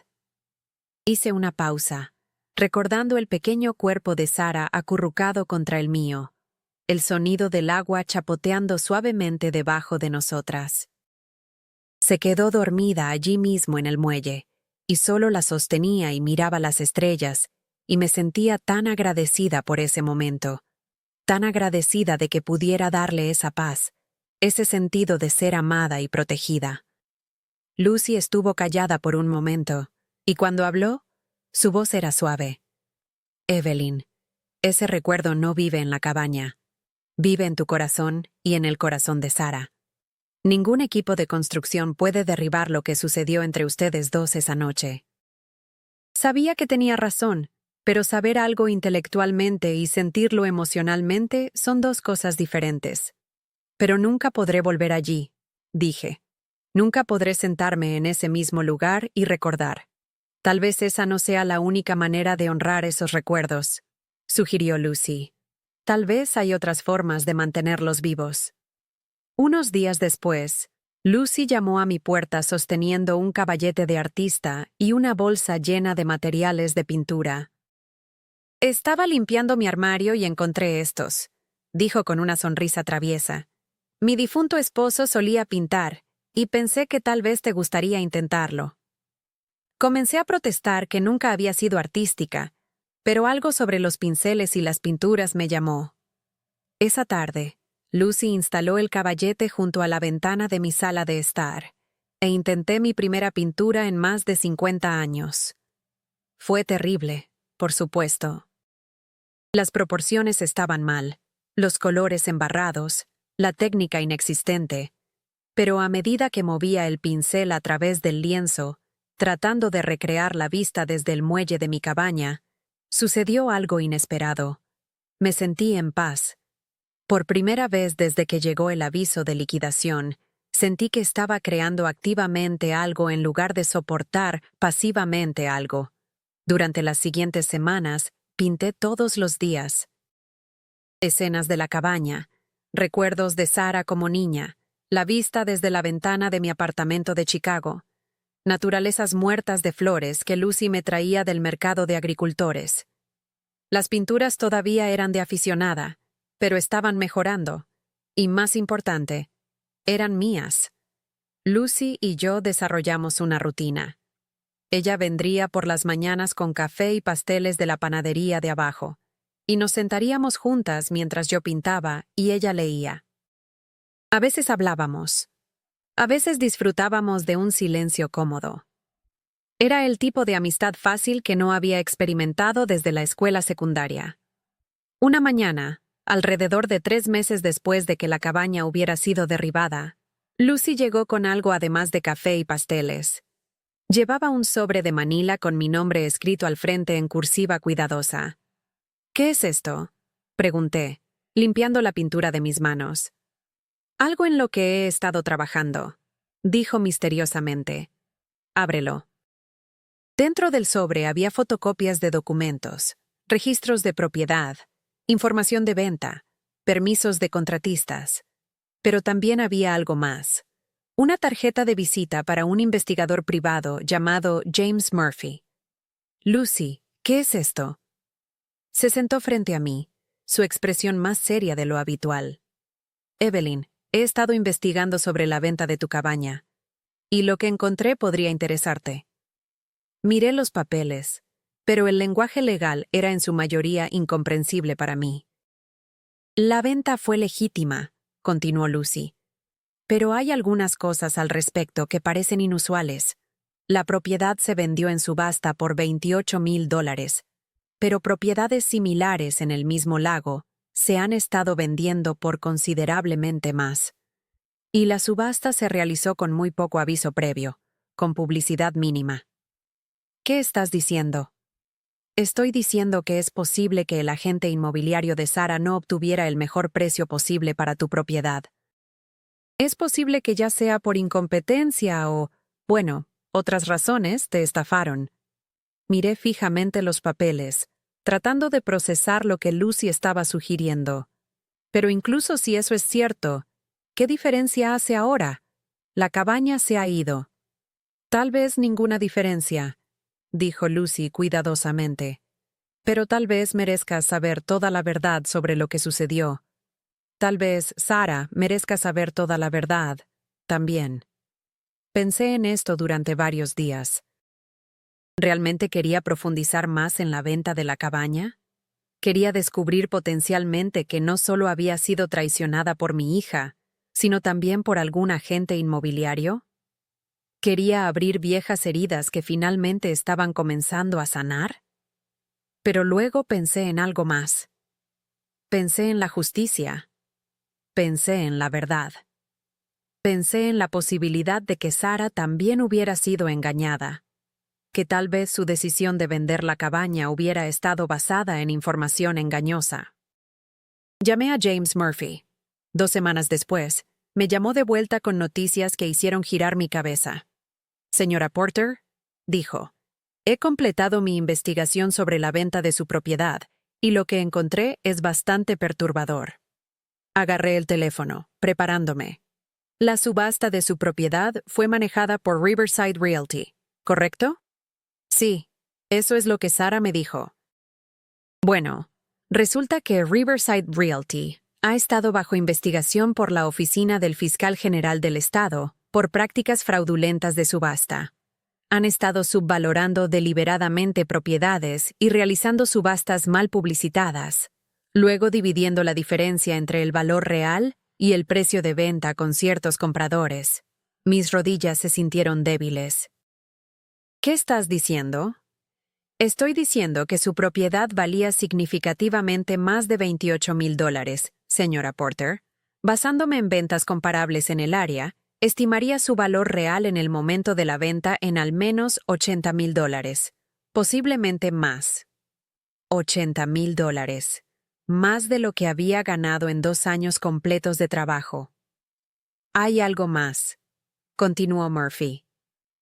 Hice una pausa, recordando el pequeño cuerpo de Sara acurrucado contra el mío, el sonido del agua chapoteando suavemente debajo de nosotras. Se quedó dormida allí mismo en el muelle, y solo la sostenía y miraba las estrellas, y me sentía tan agradecida por ese momento, tan agradecida de que pudiera darle esa paz, ese sentido de ser amada y protegida. Lucy estuvo callada por un momento, y cuando habló, su voz era suave. Evelyn, ese recuerdo no vive en la cabaña. Vive en tu corazón y en el corazón de Sara. Ningún equipo de construcción puede derribar lo que sucedió entre ustedes dos esa noche. Sabía que tenía razón, pero saber algo intelectualmente y sentirlo emocionalmente son dos cosas diferentes. Pero nunca podré volver allí, dije. Nunca podré sentarme en ese mismo lugar y recordar. Tal vez esa no sea la única manera de honrar esos recuerdos, sugirió Lucy. Tal vez hay otras formas de mantenerlos vivos. Unos días después, Lucy llamó a mi puerta sosteniendo un caballete de artista y una bolsa llena de materiales de pintura. Estaba limpiando mi armario y encontré estos, dijo con una sonrisa traviesa. Mi difunto esposo solía pintar, y pensé que tal vez te gustaría intentarlo. Comencé a protestar que nunca había sido artística, pero algo sobre los pinceles y las pinturas me llamó. Esa tarde, Lucy instaló el caballete junto a la ventana de mi sala de estar, e intenté mi primera pintura en más de 50 años. Fue terrible, por supuesto. Las proporciones estaban mal, los colores embarrados, la técnica inexistente, pero a medida que movía el pincel a través del lienzo, tratando de recrear la vista desde el muelle de mi cabaña, sucedió algo inesperado. Me sentí en paz. Por primera vez desde que llegó el aviso de liquidación, sentí que estaba creando activamente algo en lugar de soportar pasivamente algo. Durante las siguientes semanas, pinté todos los días. Escenas de la cabaña, recuerdos de Sara como niña, la vista desde la ventana de mi apartamento de Chicago, naturalezas muertas de flores que Lucy me traía del mercado de agricultores. Las pinturas todavía eran de aficionada, pero estaban mejorando, y más importante, eran mías. Lucy y yo desarrollamos una rutina. Ella vendría por las mañanas con café y pasteles de la panadería de abajo, y nos sentaríamos juntas mientras yo pintaba y ella leía. A veces hablábamos. A veces disfrutábamos de un silencio cómodo. Era el tipo de amistad fácil que no había experimentado desde la escuela secundaria. Una mañana, alrededor de 3 meses después de que la cabaña hubiera sido derribada, Lucy llegó con algo además de café y pasteles. Llevaba un sobre de Manila con mi nombre escrito al frente en cursiva cuidadosa. «¿Qué es esto?», pregunté, limpiando la pintura de mis manos. «Algo en lo que he estado trabajando», dijo misteriosamente. «Ábrelo». Dentro del sobre había fotocopias de documentos, registros de propiedad, información de venta, permisos de contratistas. Pero también había algo más. Una tarjeta de visita para un investigador privado llamado James Murphy. «Lucy, ¿qué es esto?». Se sentó frente a mí, su expresión más seria de lo habitual. «Evelyn, he estado investigando sobre la venta de tu cabaña, y lo que encontré podría interesarte». Miré los papeles, pero el lenguaje legal era en su mayoría incomprensible para mí. «La venta fue legítima», continuó Lucy. «Pero hay algunas cosas al respecto que parecen inusuales. La propiedad se vendió en subasta por $28,000, pero propiedades similares en el mismo lago se han estado vendiendo por considerablemente más. Y la subasta se realizó con muy poco aviso previo, con publicidad mínima». «¿Qué estás diciendo?». «Estoy diciendo que es posible que el agente inmobiliario de Sara no obtuviera el mejor precio posible para tu propiedad. Es posible que ya sea por incompetencia o, bueno, otras razones te estafaron». Miré fijamente los papeles, tratando de procesar lo que Lucy estaba sugiriendo. Pero incluso si eso es cierto, ¿qué diferencia hace ahora? La cabaña se ha ido. «Tal vez ninguna diferencia», dijo Lucy cuidadosamente. «Pero tal vez merezcas saber toda la verdad sobre lo que sucedió. Tal vez Sara merezca saber toda la verdad, también». Pensé en esto durante varios días. ¿Realmente quería profundizar más en la venta de la cabaña? ¿Quería descubrir potencialmente que no solo había sido traicionada por mi hija, sino también por algún agente inmobiliario? ¿Quería abrir viejas heridas que finalmente estaban comenzando a sanar? Pero luego pensé en algo más. Pensé en la justicia. Pensé en la verdad. Pensé en la posibilidad de que Sara también hubiera sido engañada, que tal vez su decisión de vender la cabaña hubiera estado basada en información engañosa. Llamé a James Murphy. 2 semanas después, me llamó de vuelta con noticias que hicieron girar mi cabeza. «Señora Porter», dijo, «he completado mi investigación sobre la venta de su propiedad, y lo que encontré es bastante perturbador». Agarré el teléfono, preparándome. «La subasta de su propiedad fue manejada por Riverside Realty, ¿correcto?». «Sí, eso es lo que Sara me dijo». «Bueno, resulta que Riverside Realty ha estado bajo investigación por la Oficina del Fiscal General del Estado por prácticas fraudulentas de subasta. Han estado subvalorando deliberadamente propiedades y realizando subastas mal publicitadas, luego dividiendo la diferencia entre el valor real y el precio de venta con ciertos compradores. Mis rodillas se sintieron débiles. «¿Qué estás diciendo?». «Estoy diciendo que su propiedad valía significativamente más de $28,000, señora Porter. Basándome en ventas comparables en el área, estimaría su valor real en el momento de la venta en al menos $80,000, posiblemente más. $80,000, más de lo que había ganado en 2 años completos de trabajo. Hay algo más, continuó Murphy.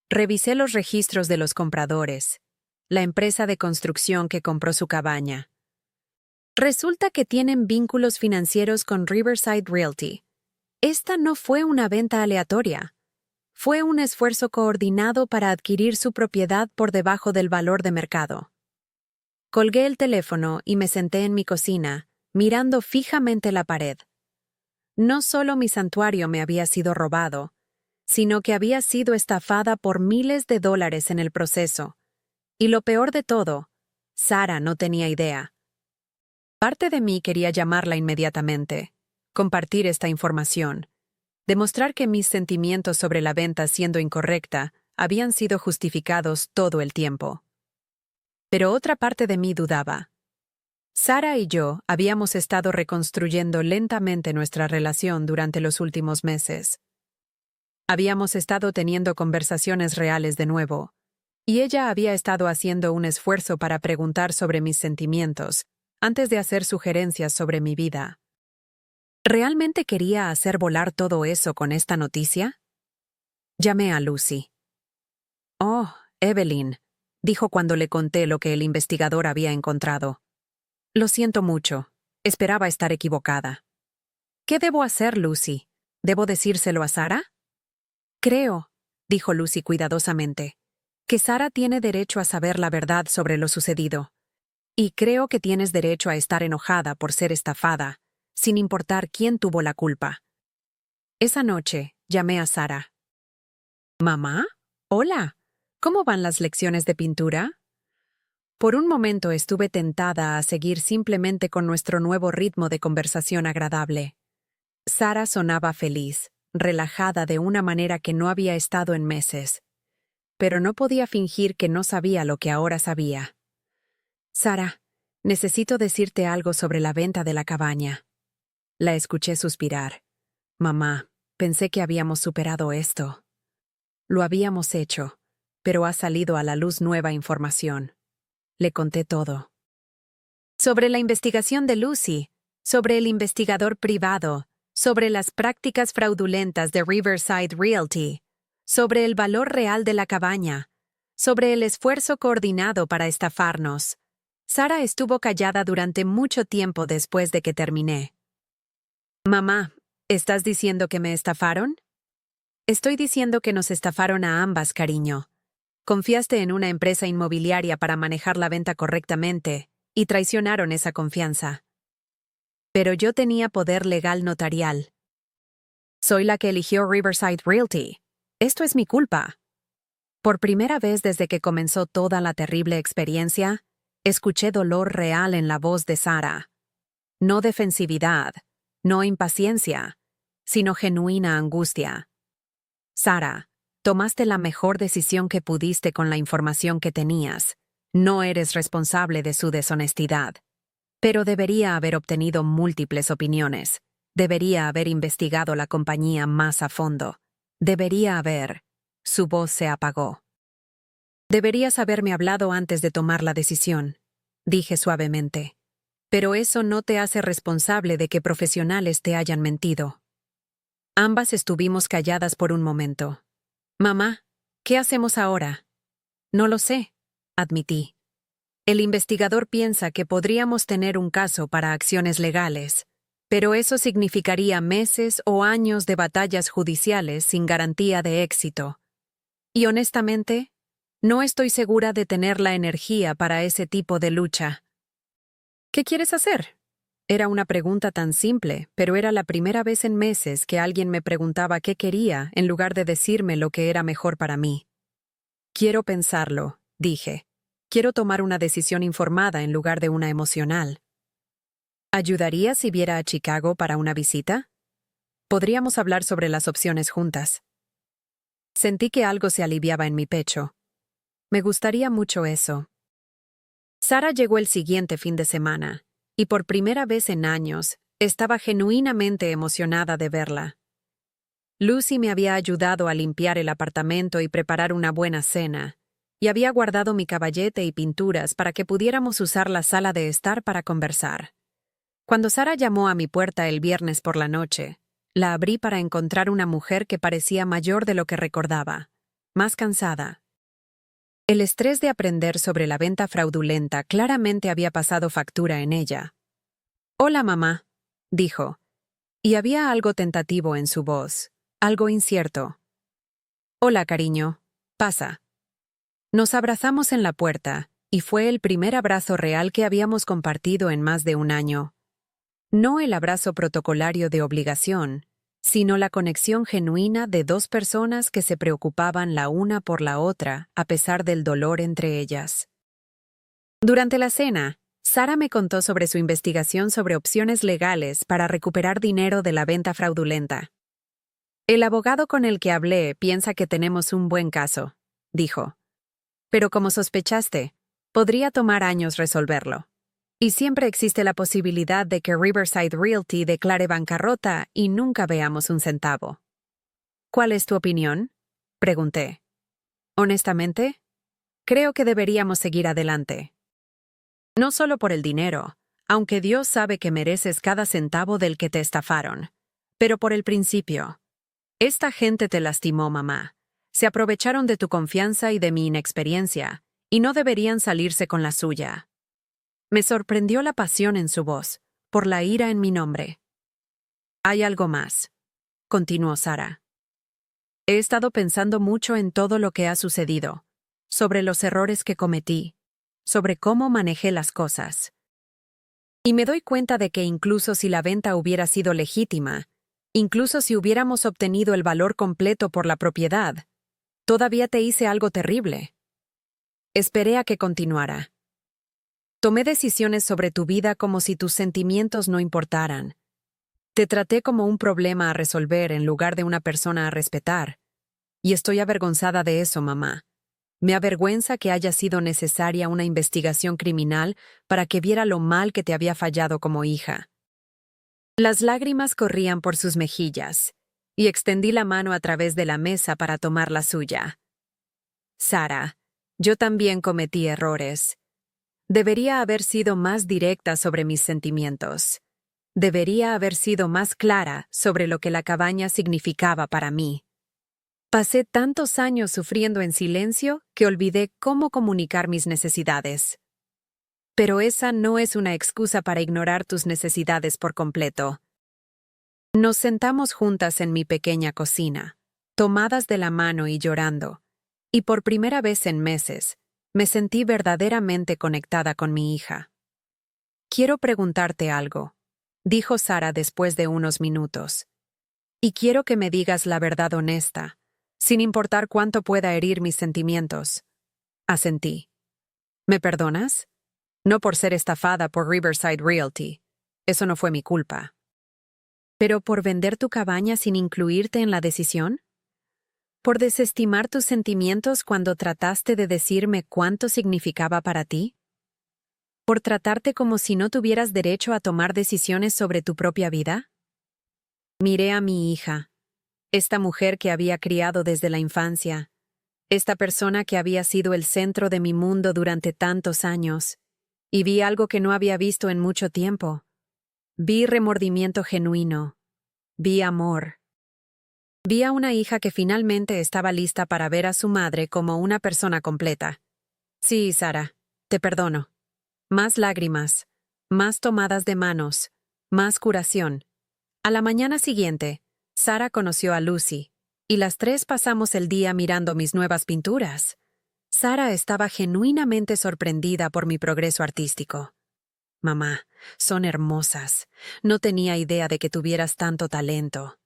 Revisé los registros de los compradores, la empresa de construcción que compró su cabaña. Resulta que tienen vínculos financieros con Riverside Realty. Esta no fue una venta aleatoria. Fue un esfuerzo coordinado para adquirir su propiedad por debajo del valor de mercado. Colgué el teléfono y me senté en mi cocina, mirando fijamente la pared. No solo mi santuario me había sido robado, sino que había sido estafada por miles de dólares en el proceso. Y lo peor de todo, Sara no tenía idea. Parte de mí quería llamarla inmediatamente, compartir esta información, demostrar que mis sentimientos sobre la venta siendo incorrecta habían sido justificados todo el tiempo. Pero otra parte de mí dudaba. Sara y yo habíamos estado reconstruyendo lentamente nuestra relación durante los últimos meses. Habíamos estado teniendo conversaciones reales de nuevo, y ella había estado haciendo un esfuerzo para preguntar sobre mis sentimientos antes de hacer sugerencias sobre mi vida. ¿Realmente quería hacer volar todo eso con esta noticia? Llamé a Lucy. «Oh, Evelyn», dijo cuando le conté lo que el investigador había encontrado. «Lo siento mucho. Esperaba estar equivocada». «¿Qué debo hacer, Lucy? ¿Debo decírselo a Sara?» «Creo», dijo Lucy cuidadosamente, «que Sara tiene derecho a saber la verdad sobre lo sucedido. Y creo que tienes derecho a estar enojada por ser estafada, sin importar quién tuvo la culpa». Esa noche, llamé a Sara. «Mamá, hola. ¿Cómo van las lecciones de pintura?» Por un momento estuve tentada a seguir simplemente con nuestro nuevo ritmo de conversación agradable. Sara sonaba feliz, relajada de una manera que no había estado en meses. Pero no podía fingir que no sabía lo que ahora sabía. «Sara, necesito decirte algo sobre la venta de la cabaña». La escuché suspirar. «Mamá, pensé que habíamos superado esto». «Lo habíamos hecho, pero ha salido a la luz nueva información». Le conté todo. Sobre la investigación de Lucy, sobre el investigador privado, sobre las prácticas fraudulentas de Riverside Realty, sobre el valor real de la cabaña, sobre el esfuerzo coordinado para estafarnos. Sara estuvo callada durante mucho tiempo después de que terminé. «Mamá, ¿estás diciendo que me estafaron?» «Estoy diciendo que nos estafaron a ambas, cariño. Confiaste en una empresa inmobiliaria para manejar la venta correctamente, y traicionaron esa confianza. Pero yo tenía poder legal notarial. Soy la que eligió Riverside Realty. Esto es mi culpa». Por primera vez desde que comenzó toda la terrible experiencia, escuché dolor real en la voz de Sara. No defensividad, no impaciencia, sino genuina angustia. «Sara, tomaste la mejor decisión que pudiste con la información que tenías. No eres responsable de su deshonestidad. Pero debería haber obtenido múltiples opiniones. Debería haber investigado la compañía más a fondo. Debería haber». Su voz se apagó. «Deberías haberme hablado antes de tomar la decisión», dije suavemente. «Pero eso no te hace responsable de que profesionales te hayan mentido». Ambas estuvimos calladas por un momento. «Mamá, ¿qué hacemos ahora?» «No lo sé», admití. «El investigador piensa que podríamos tener un caso para acciones legales, pero eso significaría meses o años de batallas judiciales sin garantía de éxito. Y honestamente, no estoy segura de tener la energía para ese tipo de lucha». «¿Qué quieres hacer?» Era una pregunta tan simple, pero era la primera vez en meses que alguien me preguntaba qué quería en lugar de decirme lo que era mejor para mí. «Quiero pensarlo», dije. «Quiero tomar una decisión informada en lugar de una emocional». «¿Ayudaría si viera a Chicago para una visita? Podríamos hablar sobre las opciones juntas». Sentí que algo se aliviaba en mi pecho. Me gustaría mucho eso. Sara llegó el siguiente fin de semana, y por primera vez en años, Estaba genuinamente emocionada de verla. Lucy me había ayudado a limpiar el apartamento y preparar una buena cena, y había guardado mi caballete y pinturas para que pudiéramos usar la sala de estar para conversar. Cuando Sara llamó a mi puerta el viernes por la noche, la abrí para encontrar una mujer que parecía mayor de lo que recordaba, más cansada. El estrés de aprender sobre la venta fraudulenta claramente había pasado factura en ella. «Hola, mamá», dijo, y había algo tentativo en su voz, algo incierto. «Hola, cariño. Pasa». Nos abrazamos en la puerta, y fue el primer abrazo real que habíamos compartido en más de un año. No el abrazo protocolario de obligación, sino la conexión genuina de dos personas que se preocupaban la una por la otra a pesar del dolor entre ellas. Durante la cena, Sara me contó sobre su investigación sobre opciones legales para recuperar dinero de la venta fraudulenta. «El abogado con el que hablé piensa que tenemos un buen caso», dijo. «Pero como sospechaste, podría tomar años resolverlo. Y siempre existe la posibilidad de que Riverside Realty declare bancarrota y nunca veamos un centavo». «¿Cuál es tu opinión?», pregunté. «Honestamente, creo que deberíamos seguir adelante. No solo por el dinero, aunque Dios sabe que mereces cada centavo del que te estafaron, pero por el principio. Esta gente te lastimó, mamá. Se aprovecharon de tu confianza y de mi inexperiencia, y no deberían salirse con la suya». Me sorprendió la pasión en su voz, por la ira en mi nombre. «Hay algo más», continuó Sara. «He estado pensando mucho en todo lo que ha sucedido, sobre los errores que cometí, sobre cómo manejé las cosas. Y me doy cuenta de que incluso si la venta hubiera sido legítima, incluso si hubiéramos obtenido el valor completo por la propiedad, todavía te hice algo terrible». Esperé a que continuara. «Tomé decisiones sobre tu vida como si tus sentimientos no importaran. Te traté como un problema a resolver en lugar de una persona a respetar. Y estoy avergonzada de eso, mamá. Me avergüenza que haya sido necesaria una investigación criminal para que viera lo mal que te había fallado como hija». Las lágrimas corrían por sus mejillas, y extendí la mano a través de la mesa para tomar la suya. «Sara, yo también cometí errores. Debería haber sido más directa sobre mis sentimientos. Debería haber sido más clara sobre lo que la cabaña significaba para mí. Pasé tantos años sufriendo en silencio que olvidé cómo comunicar mis necesidades. Pero esa no es una excusa para ignorar tus necesidades por completo». Nos sentamos juntas en mi pequeña cocina, tomadas de la mano y llorando, y por primera vez en meses, me sentí verdaderamente conectada con mi hija. «Quiero preguntarte algo», dijo Sara después de unos minutos. «Y quiero que me digas la verdad honesta, sin importar cuánto pueda herir mis sentimientos». Asentí. «¿Me perdonas? No por ser estafada por Riverside Realty. Eso no fue mi culpa. ¿Pero por vender tu cabaña sin incluirte en la decisión? ¿Por desestimar tus sentimientos cuando trataste de decirme cuánto significaba para ti? ¿Por tratarte como si no tuvieras derecho a tomar decisiones sobre tu propia vida?» Miré a mi hija, esta mujer que había criado desde la infancia, esta persona que había sido el centro de mi mundo durante tantos años, y vi algo que no había visto en mucho tiempo. Vi remordimiento genuino. Vi amor. Vi a una hija que finalmente estaba lista para ver a su madre como una persona completa. «Sí, Sara, te perdono». Más lágrimas, más tomadas de manos, más curación. A la mañana siguiente, Sara conoció a Lucy, y las tres pasamos el día mirando mis nuevas pinturas. Sara estaba genuinamente sorprendida por mi progreso artístico. «Mamá, son hermosas. No tenía idea de que tuvieras tanto talento».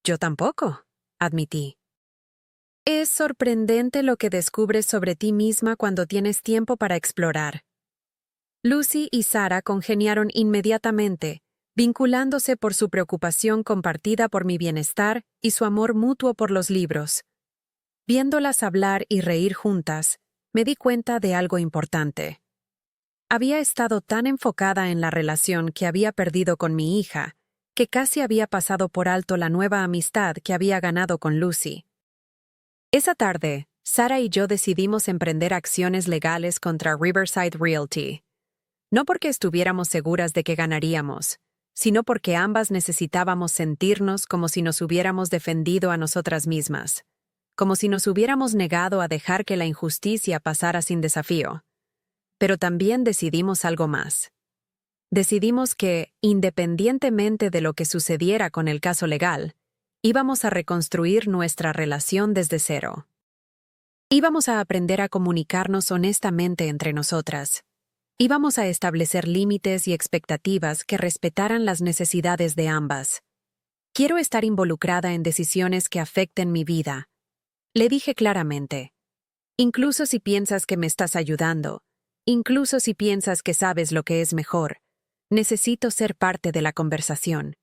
«Yo tampoco», admití. «Es sorprendente lo que descubres sobre ti misma cuando tienes tiempo para explorar». Lucy y Sara congeniaron inmediatamente, vinculándose por su preocupación compartida por mi bienestar y su amor mutuo por los libros. Viéndolas hablar y reír juntas, me di cuenta de algo importante. Había estado tan enfocada en la relación que había perdido con mi hija, que casi había pasado por alto la nueva amistad que había ganado con Lucy. Esa tarde, Sara y yo decidimos emprender acciones legales contra Riverside Realty. No porque estuviéramos seguras de que ganaríamos, sino porque ambas necesitábamos sentirnos como si nos hubiéramos defendido a nosotras mismas, como si nos hubiéramos negado a dejar que la injusticia pasara sin desafío. Pero también decidimos algo más. Decidimos que, independientemente de lo que sucediera con el caso legal, íbamos a reconstruir nuestra relación desde cero. Íbamos a aprender a comunicarnos honestamente entre nosotras. Íbamos a establecer límites y expectativas que respetaran las necesidades de ambas. Quiero estar involucrada en decisiones que afecten mi vida, le dije claramente. Incluso si piensas que me estás ayudando, incluso si piensas que sabes lo que es mejor, necesito ser parte de la conversación.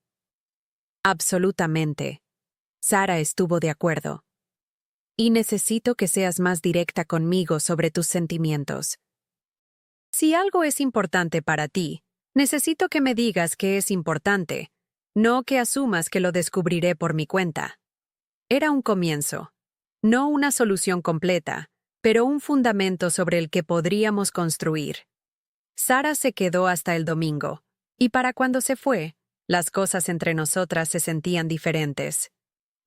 Absolutamente. Sara estuvo de acuerdo. Y necesito que seas más directa conmigo sobre tus sentimientos. Si algo es importante para ti, necesito que me digas que es importante, no que asumas que lo descubriré por mi cuenta. Era un comienzo. No una solución completa, pero un fundamento sobre el que podríamos construir. Sara se quedó hasta el domingo, y para cuando se fue, las cosas entre nosotras se sentían diferentes.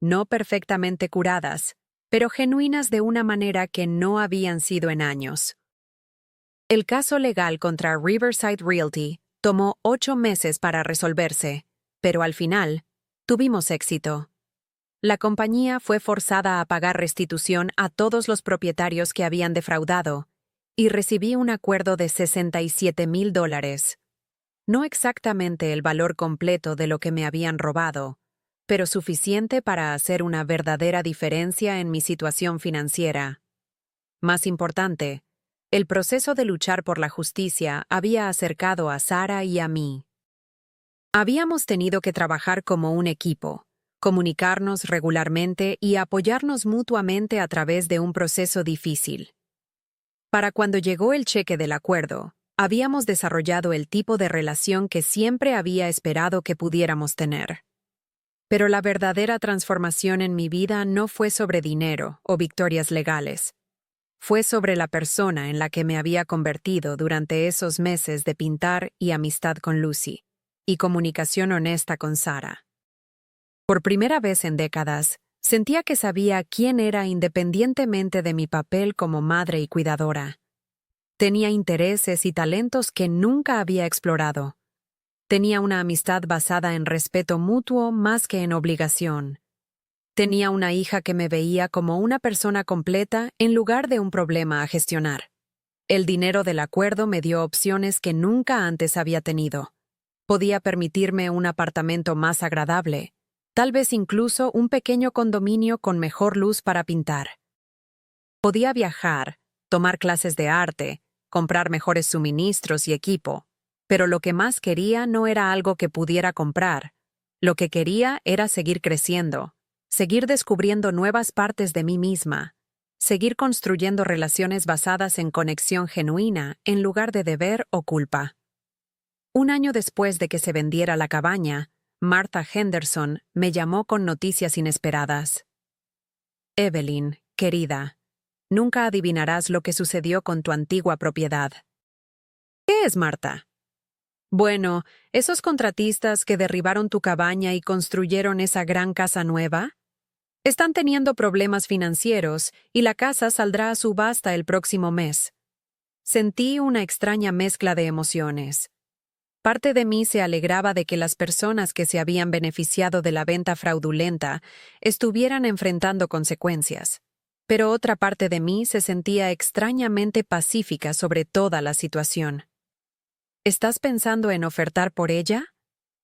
No perfectamente curadas, pero genuinas de una manera que no habían sido en años. El caso legal contra Riverside Realty tomó 8 meses para resolverse, pero al final, tuvimos éxito. La compañía fue forzada a pagar restitución a todos los propietarios que habían defraudado, y recibí un acuerdo de $67,000. No exactamente el valor completo de lo que me habían robado, pero suficiente para hacer una verdadera diferencia en mi situación financiera. Más importante, el proceso de luchar por la justicia había acercado a Sara y a mí. Habíamos tenido que trabajar como un equipo, comunicarnos regularmente y apoyarnos mutuamente a través de un proceso difícil. Para cuando llegó el cheque del acuerdo, habíamos desarrollado el tipo de relación que siempre había esperado que pudiéramos tener. Pero la verdadera transformación en mi vida no fue sobre dinero o victorias legales. Fue sobre la persona en la que me había convertido durante esos meses de pintar y amistad con Lucy, y comunicación honesta con Sara. Por primera vez en décadas, sentía que sabía quién era independientemente de mi papel como madre y cuidadora. Tenía intereses y talentos que nunca había explorado. Tenía una amistad basada en respeto mutuo más que en obligación. Tenía una hija que me veía como una persona completa en lugar de un problema a gestionar. El dinero del acuerdo me dio opciones que nunca antes había tenido. Podía permitirme un apartamento más agradable, tal vez incluso un pequeño condominio con mejor luz para pintar. Podía viajar, tomar clases de arte, comprar mejores suministros y equipo, pero lo que más quería no era algo que pudiera comprar. Lo que quería era seguir creciendo, seguir descubriendo nuevas partes de mí misma, seguir construyendo relaciones basadas en conexión genuina en lugar de deber o culpa. Un año después de que se vendiera la cabaña, Martha Henderson me llamó con noticias inesperadas. Evelyn, querida, nunca adivinarás lo que sucedió con tu antigua propiedad. ¿Qué es, Martha? Bueno, esos contratistas que derribaron tu cabaña y construyeron esa gran casa nueva, están teniendo problemas financieros y la casa saldrá a subasta el próximo mes. Sentí una extraña mezcla de emociones. Parte de mí se alegraba de que las personas que se habían beneficiado de la venta fraudulenta estuvieran enfrentando consecuencias, pero otra parte de mí se sentía extrañamente pacífica sobre toda la situación. ¿Estás pensando en ofertar por ella?,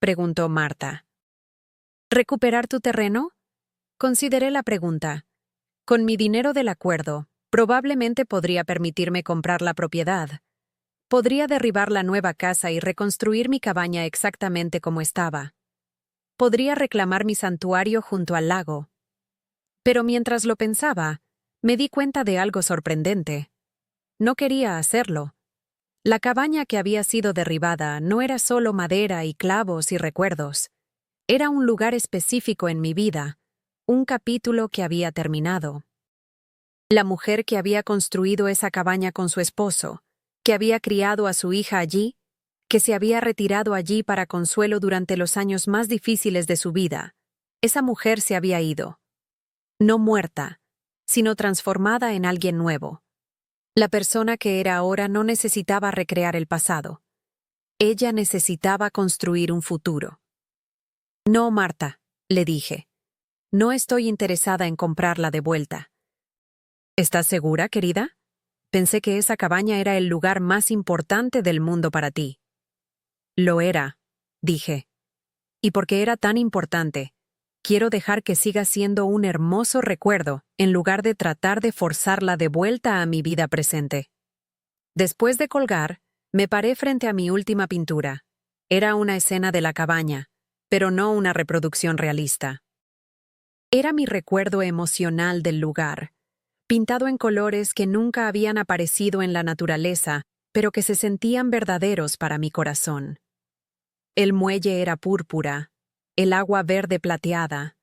preguntó Martha. ¿Recuperar tu terreno? Consideré la pregunta. Con mi dinero del acuerdo, probablemente podría permitirme comprar la propiedad. Podría derribar la nueva casa y reconstruir mi cabaña exactamente como estaba. Podría reclamar mi santuario junto al lago. Pero mientras lo pensaba, me di cuenta de algo sorprendente. No quería hacerlo. La cabaña que había sido derribada no era solo madera y clavos y recuerdos. Era un lugar específico en mi vida, un capítulo que había terminado. La mujer que había construido esa cabaña con su esposo, que había criado a su hija allí, que se había retirado allí para consuelo durante los años más difíciles de su vida, esa mujer se había ido. No muerta, sino transformada en alguien nuevo. La persona que era ahora no necesitaba recrear el pasado. Ella necesitaba construir un futuro. No, Marta, le dije. No estoy interesada en comprarla de vuelta. ¿Estás segura, querida? Pensé que esa cabaña era el lugar más importante del mundo para ti. Lo era, dije. Y porque era tan importante, quiero dejar que siga siendo un hermoso recuerdo en lugar de tratar de forzarla de vuelta a mi vida presente. Después de colgar, me paré frente a mi última pintura. Era una escena de la cabaña, pero no una reproducción realista. Era mi recuerdo emocional del lugar, pintado en colores que nunca habían aparecido en la naturaleza, pero que se sentían verdaderos para mi corazón. El muelle era púrpura, el agua verde plateada,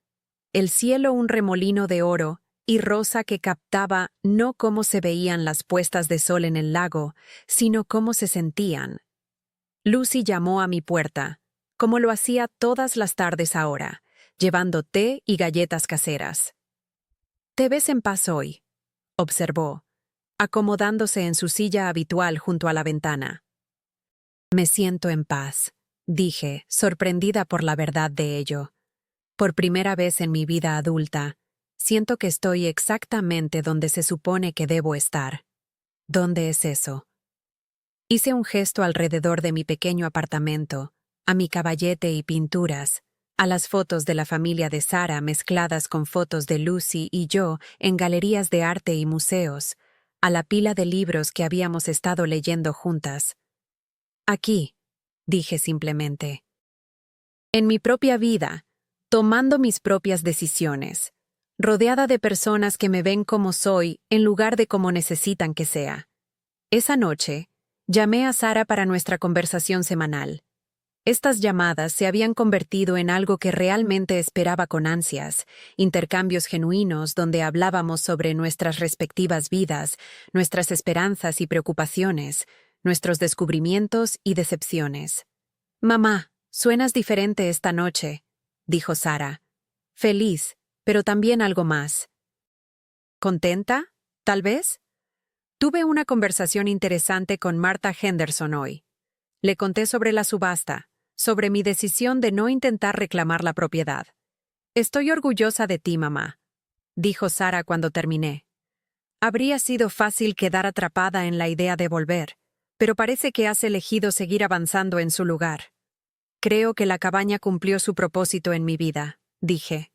el cielo un remolino de oro y rosa que captaba no cómo se veían las puestas de sol en el lago, sino cómo se sentían. Lucy llamó a mi puerta, como lo hacía todas las tardes ahora, llevando té y galletas caseras. «Te ves en paz hoy», observó, acomodándose en su silla habitual junto a la ventana. «Me siento en paz», dije, sorprendida por la verdad de ello. Por primera vez en mi vida adulta, siento que estoy exactamente donde se supone que debo estar. ¿Dónde es eso? Hice un gesto alrededor de mi pequeño apartamento, a mi caballete y pinturas, a las fotos de la familia de Sara mezcladas con fotos de Lucy y yo en galerías de arte y museos, a la pila de libros que habíamos estado leyendo juntas. Aquí, dije simplemente. En mi propia vida, tomando mis propias decisiones, rodeada de personas que me ven como soy en lugar de como necesitan que sea. Esa noche, llamé a Sara para nuestra conversación semanal. Estas llamadas se habían convertido en algo que realmente esperaba con ansias, intercambios genuinos donde hablábamos sobre nuestras respectivas vidas, nuestras esperanzas y preocupaciones, nuestros descubrimientos y decepciones. «Mamá, suenas diferente esta noche», dijo Sara. «Feliz, pero también algo más». «¿Contenta, tal vez?» Tuve una conversación interesante con Marta Henderson hoy. Le conté sobre la subasta, sobre mi decisión de no intentar reclamar la propiedad. «Estoy orgullosa de ti, mamá», dijo Sara cuando terminé. «Habría sido fácil quedar atrapada en la idea de volver, pero parece que has elegido seguir avanzando en su lugar». «Creo que la cabaña cumplió su propósito en mi vida», dije.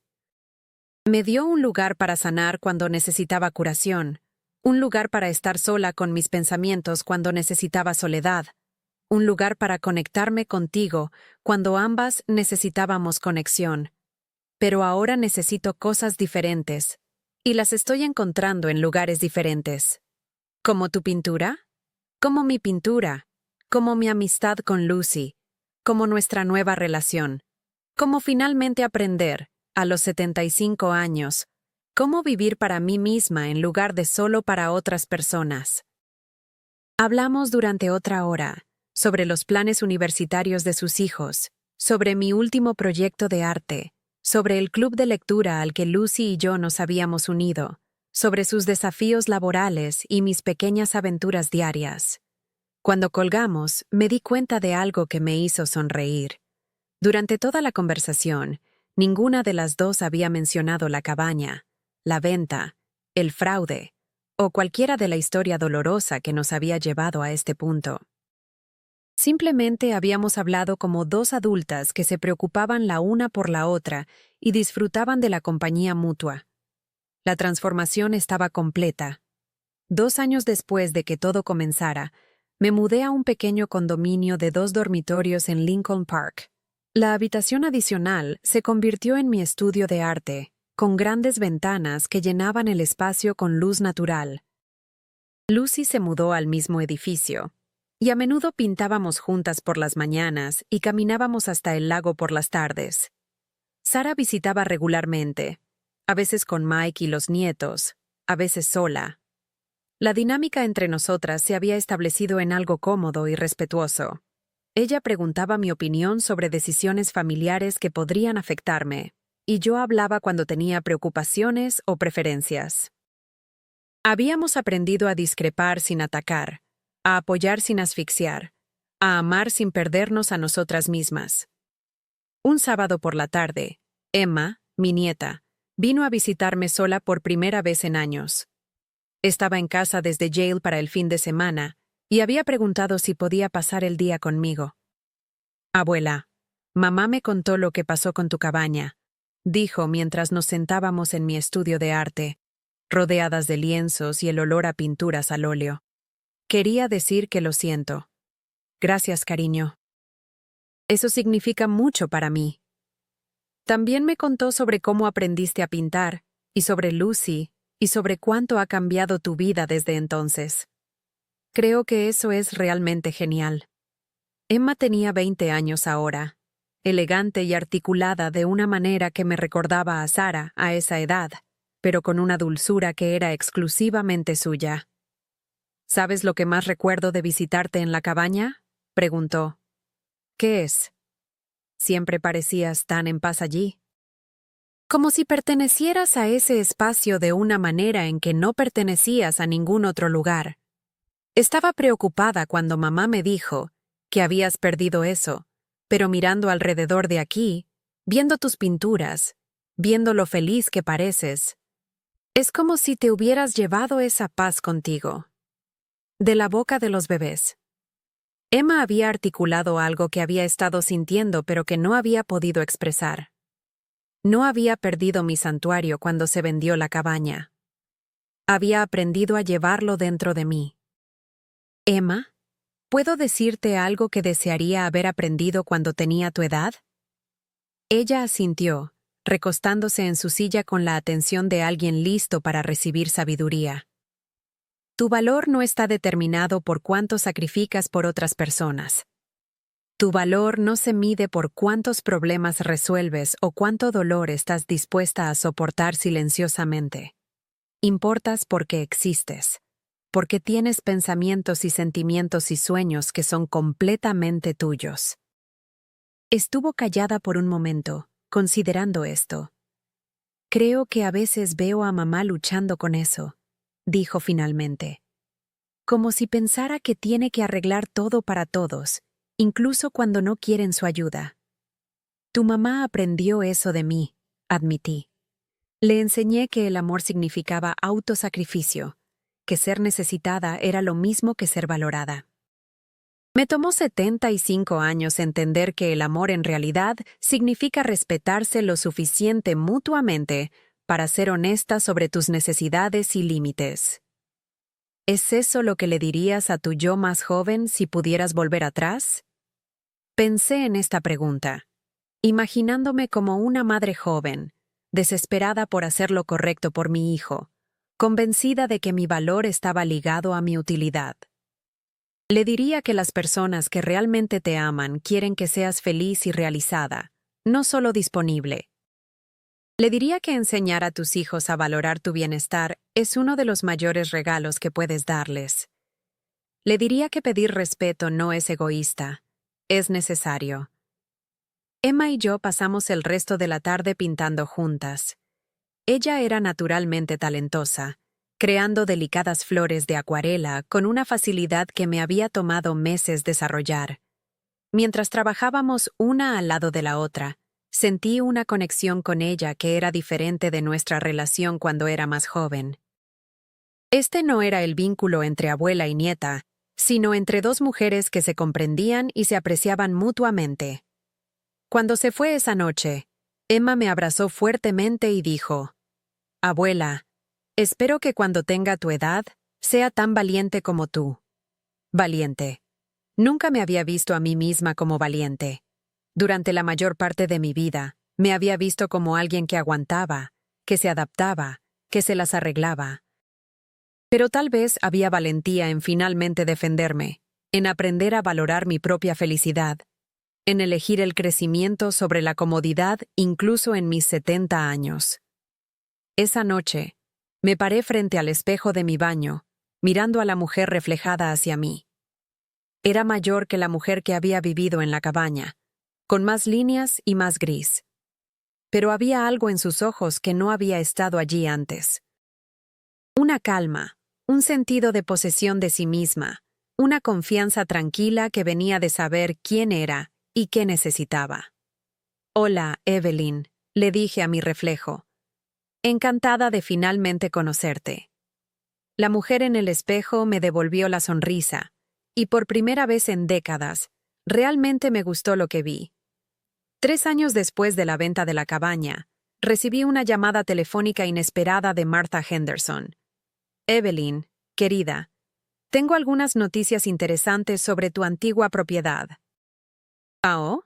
Me dio un lugar para sanar cuando necesitaba curación, un lugar para estar sola con mis pensamientos cuando necesitaba soledad, un lugar para conectarme contigo cuando ambas necesitábamos conexión. Pero ahora necesito cosas diferentes, y las estoy encontrando en lugares diferentes. ¿Como tu pintura? Como mi pintura, como mi amistad con Lucy, como nuestra nueva relación, como finalmente aprender, a los 75 años, cómo vivir para mí misma en lugar de solo para otras personas. Hablamos durante otra hora sobre los planes universitarios de sus hijos, sobre mi último proyecto de arte, sobre el club de lectura al que Lucy y yo nos habíamos unido, sobre sus desafíos laborales y mis pequeñas aventuras diarias. Cuando colgamos, me di cuenta de algo que me hizo sonreír. Durante toda la conversación, ninguna de las dos había mencionado la cabaña, la venta, el fraude, o cualquiera de la historia dolorosa que nos había llevado a este punto. Simplemente habíamos hablado como dos adultas que se preocupaban la una por la otra y disfrutaban de la compañía mutua. La transformación estaba completa. 2 años después de que todo comenzara, me mudé a un pequeño condominio de 2 dormitorios en Lincoln Park. La habitación adicional se convirtió en mi estudio de arte, con grandes ventanas que llenaban el espacio con luz natural. Lucy se mudó al mismo edificio. y a menudo pintábamos juntas por las mañanas y caminábamos hasta el lago por las tardes. Sara visitaba regularmente, a veces con Mike y los nietos, a veces sola. La dinámica entre nosotras se había establecido en algo cómodo y respetuoso. Ella preguntaba mi opinión sobre decisiones familiares que podrían afectarme, y yo hablaba cuando tenía preocupaciones o preferencias. Habíamos aprendido a discrepar sin atacar, a apoyar sin asfixiar, a amar sin perdernos a nosotras mismas. Un sábado por la tarde, Emma, mi nieta, vino a visitarme sola por primera vez en años. Estaba en casa desde Yale para el fin de semana y había preguntado si podía pasar el día conmigo. «Abuela, mamá me contó lo que pasó con tu cabaña», dijo mientras nos sentábamos en mi estudio de arte, rodeadas de lienzos y el olor a pinturas al óleo. Quería decir que lo siento. Gracias, cariño. Eso significa mucho para mí. También me contó sobre cómo aprendiste a pintar, y sobre Lucy, y sobre cuánto ha cambiado tu vida desde entonces. Creo que eso es realmente genial. Emma tenía 20 años ahora, elegante y articulada de una manera que me recordaba a Sara a esa edad, pero con una dulzura que era exclusivamente suya. ¿Sabes lo que más recuerdo de visitarte en la cabaña?, preguntó. ¿Qué es? Siempre parecías tan en paz allí. Como si pertenecieras a ese espacio de una manera en que no pertenecías a ningún otro lugar. Estaba preocupada cuando mamá me dijo que habías perdido eso, pero mirando alrededor de aquí, viendo tus pinturas, viendo lo feliz que pareces, es como si te hubieras llevado esa paz contigo. De la boca de los bebés. Emma había articulado algo que había estado sintiendo pero que no había podido expresar. No había perdido mi santuario cuando se vendió la cabaña. Había aprendido a llevarlo dentro de mí. Emma, ¿puedo decirte algo que desearía haber aprendido cuando tenía tu edad? Ella asintió, recostándose en su silla con la atención de alguien listo para recibir sabiduría. Tu valor no está determinado por cuánto sacrificas por otras personas. Tu valor no se mide por cuántos problemas resuelves o cuánto dolor estás dispuesta a soportar silenciosamente. Importas porque existes, porque tienes pensamientos y sentimientos y sueños que son completamente tuyos. Estuvo callada por un momento, considerando esto. Creo que a veces veo a mamá luchando con eso, dijo finalmente. Como si pensara que tiene que arreglar todo para todos, incluso cuando no quieren su ayuda. Tu mamá aprendió eso de mí, admití. Le enseñé que el amor significaba autosacrificio, que ser necesitada era lo mismo que ser valorada. Me tomó 75 años entender que el amor en realidad significa respetarse lo suficiente mutuamente para ser honesta sobre tus necesidades y límites. ¿Es eso lo que le dirías a tu yo más joven si pudieras volver atrás? Pensé en esta pregunta, imaginándome como una madre joven, desesperada por hacer lo correcto por mi hijo, convencida de que mi valor estaba ligado a mi utilidad. Le diría que las personas que realmente te aman quieren que seas feliz y realizada, no solo disponible. Le diría que enseñar a tus hijos a valorar tu bienestar es uno de los mayores regalos que puedes darles. Le diría que pedir respeto no es egoísta, es necesario. Emma y yo pasamos el resto de la tarde pintando juntas. Ella era naturalmente talentosa, creando delicadas flores de acuarela con una facilidad que me había tomado meses desarrollar. Mientras trabajábamos una al lado de la otra, sentí una conexión con ella que era diferente de nuestra relación cuando era más joven. Este no era el vínculo entre abuela y nieta, sino entre dos mujeres que se comprendían y se apreciaban mutuamente. Cuando se fue esa noche, Emma me abrazó fuertemente y dijo, «Abuela, espero que cuando tenga tu edad, sea tan valiente como tú». Valiente. Nunca me había visto a mí misma como valiente. Durante la mayor parte de mi vida, me había visto como alguien que aguantaba, que se adaptaba, que se las arreglaba. Pero tal vez había valentía en finalmente defenderme, en aprender a valorar mi propia felicidad, en elegir el crecimiento sobre la comodidad incluso en mis 70 años. Esa noche, me paré frente al espejo de mi baño, mirando a la mujer reflejada hacia mí. Era mayor que la mujer que había vivido en la cabaña, con más líneas y más gris. Pero había algo en sus ojos que no había estado allí antes. Una calma, un sentido de posesión de sí misma, una confianza tranquila que venía de saber quién era y qué necesitaba. «Hola, Evelyn», le dije a mi reflejo. «Encantada de finalmente conocerte». La mujer en el espejo me devolvió la sonrisa, y por primera vez en décadas, realmente me gustó lo que vi. 3 años después de la venta de la cabaña, recibí una llamada telefónica inesperada de Martha Henderson. «Evelyn, querida, tengo algunas noticias interesantes sobre tu antigua propiedad». «¿Ah, oh?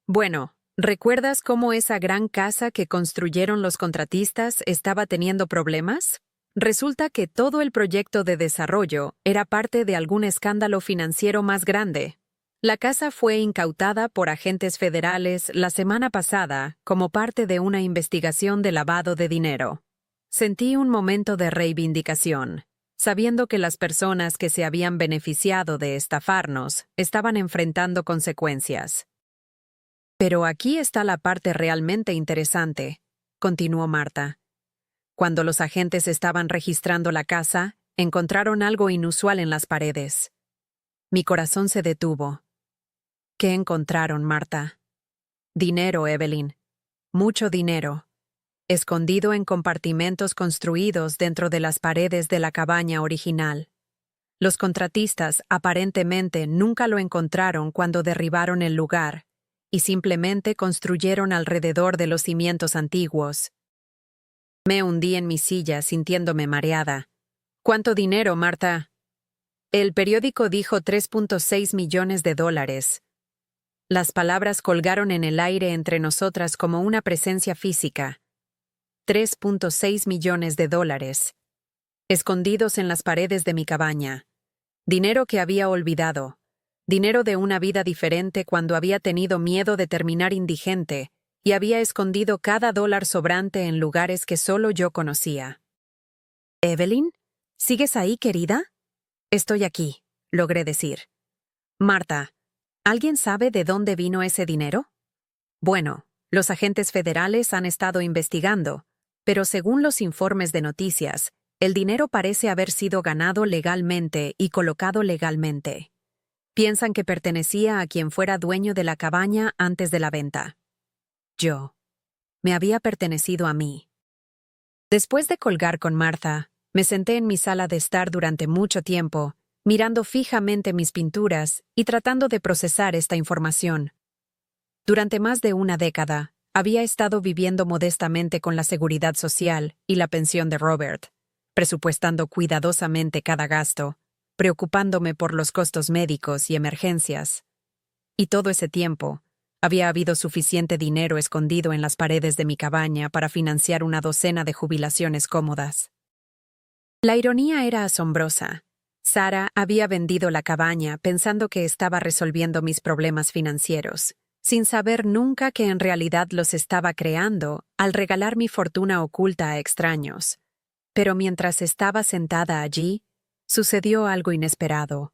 Bueno, ¿recuerdas cómo esa gran casa que construyeron los contratistas estaba teniendo problemas? Resulta que todo el proyecto de desarrollo era parte de algún escándalo financiero más grande. La casa fue incautada por agentes federales la semana pasada como parte de una investigación de lavado de dinero. Sentí un momento de reivindicación, sabiendo que las personas que se habían beneficiado de estafarnos estaban enfrentando consecuencias. «Pero aquí está la parte realmente interesante», continuó Martha. «Cuando los agentes estaban registrando la casa, encontraron algo inusual en las paredes». Mi corazón se detuvo. «¿Qué encontraron, Martha?» «Dinero, Evelyn. Mucho dinero. Escondido en compartimentos construidos dentro de las paredes de la cabaña original. Los contratistas aparentemente nunca lo encontraron cuando derribaron el lugar y simplemente construyeron alrededor de los cimientos antiguos». Me hundí en mi silla sintiéndome mareada. «¿Cuánto dinero, Martha?» «El periódico dijo $3.6 millones. Las palabras colgaron en el aire entre nosotras como una presencia física. $3.6 millones. Escondidos en las paredes de mi cabaña. Dinero que había olvidado. Dinero de una vida diferente cuando había tenido miedo de terminar indigente y había escondido cada dólar sobrante en lugares que solo yo conocía». «¿Evelyn? ¿Sigues ahí, querida?» «Estoy aquí», logré decir. «Martha, ¿alguien sabe de dónde vino ese dinero?» «Bueno, los agentes federales han estado investigando, pero según los informes de noticias, el dinero parece haber sido ganado legalmente y colocado legalmente. Piensan que pertenecía a quien fuera dueño de la cabaña antes de la venta. Yo. Me había pertenecido a mí». Después de colgar con Martha, me senté en mi sala de estar durante mucho tiempo, mirando fijamente mis pinturas y tratando de procesar esta información. Durante más de una década, había estado viviendo modestamente con la seguridad social y la pensión de Robert, presupuestando cuidadosamente cada gasto, preocupándome por los costos médicos y emergencias. Y todo ese tiempo, había habido suficiente dinero escondido en las paredes de mi cabaña para financiar una docena de jubilaciones cómodas. La ironía era asombrosa. Sarah había vendido la cabaña pensando que estaba resolviendo mis problemas financieros, sin saber nunca que en realidad los estaba creando al regalar mi fortuna oculta a extraños. Pero mientras estaba sentada allí, sucedió algo inesperado.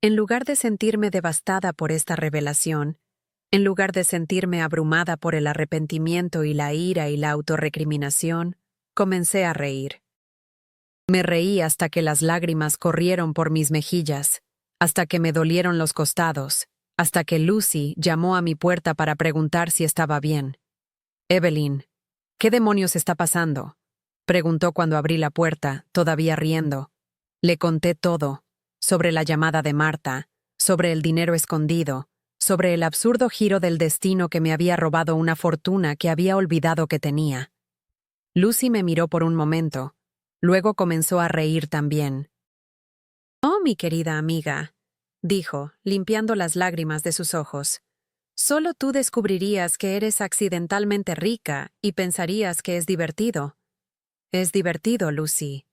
En lugar de sentirme devastada por esta revelación, en lugar de sentirme abrumada por el arrepentimiento y la ira y la autorrecriminación, comencé a reír. Me reí hasta que las lágrimas corrieron por mis mejillas, hasta que me dolieron los costados, hasta que Lucy llamó a mi puerta para preguntar si estaba bien. «Evelyn, ¿qué demonios está pasando?», preguntó cuando abrí la puerta, todavía riendo. Le conté todo, sobre la llamada de Martha, sobre el dinero escondido, sobre el absurdo giro del destino que me había robado una fortuna que había olvidado que tenía. Lucy me miró por un momento, luego comenzó a reír también. «Oh, mi querida amiga», dijo, limpiando las lágrimas de sus ojos. «Solo tú descubrirías que eres accidentalmente rica y pensarías que es divertido». «Es divertido, Lucy.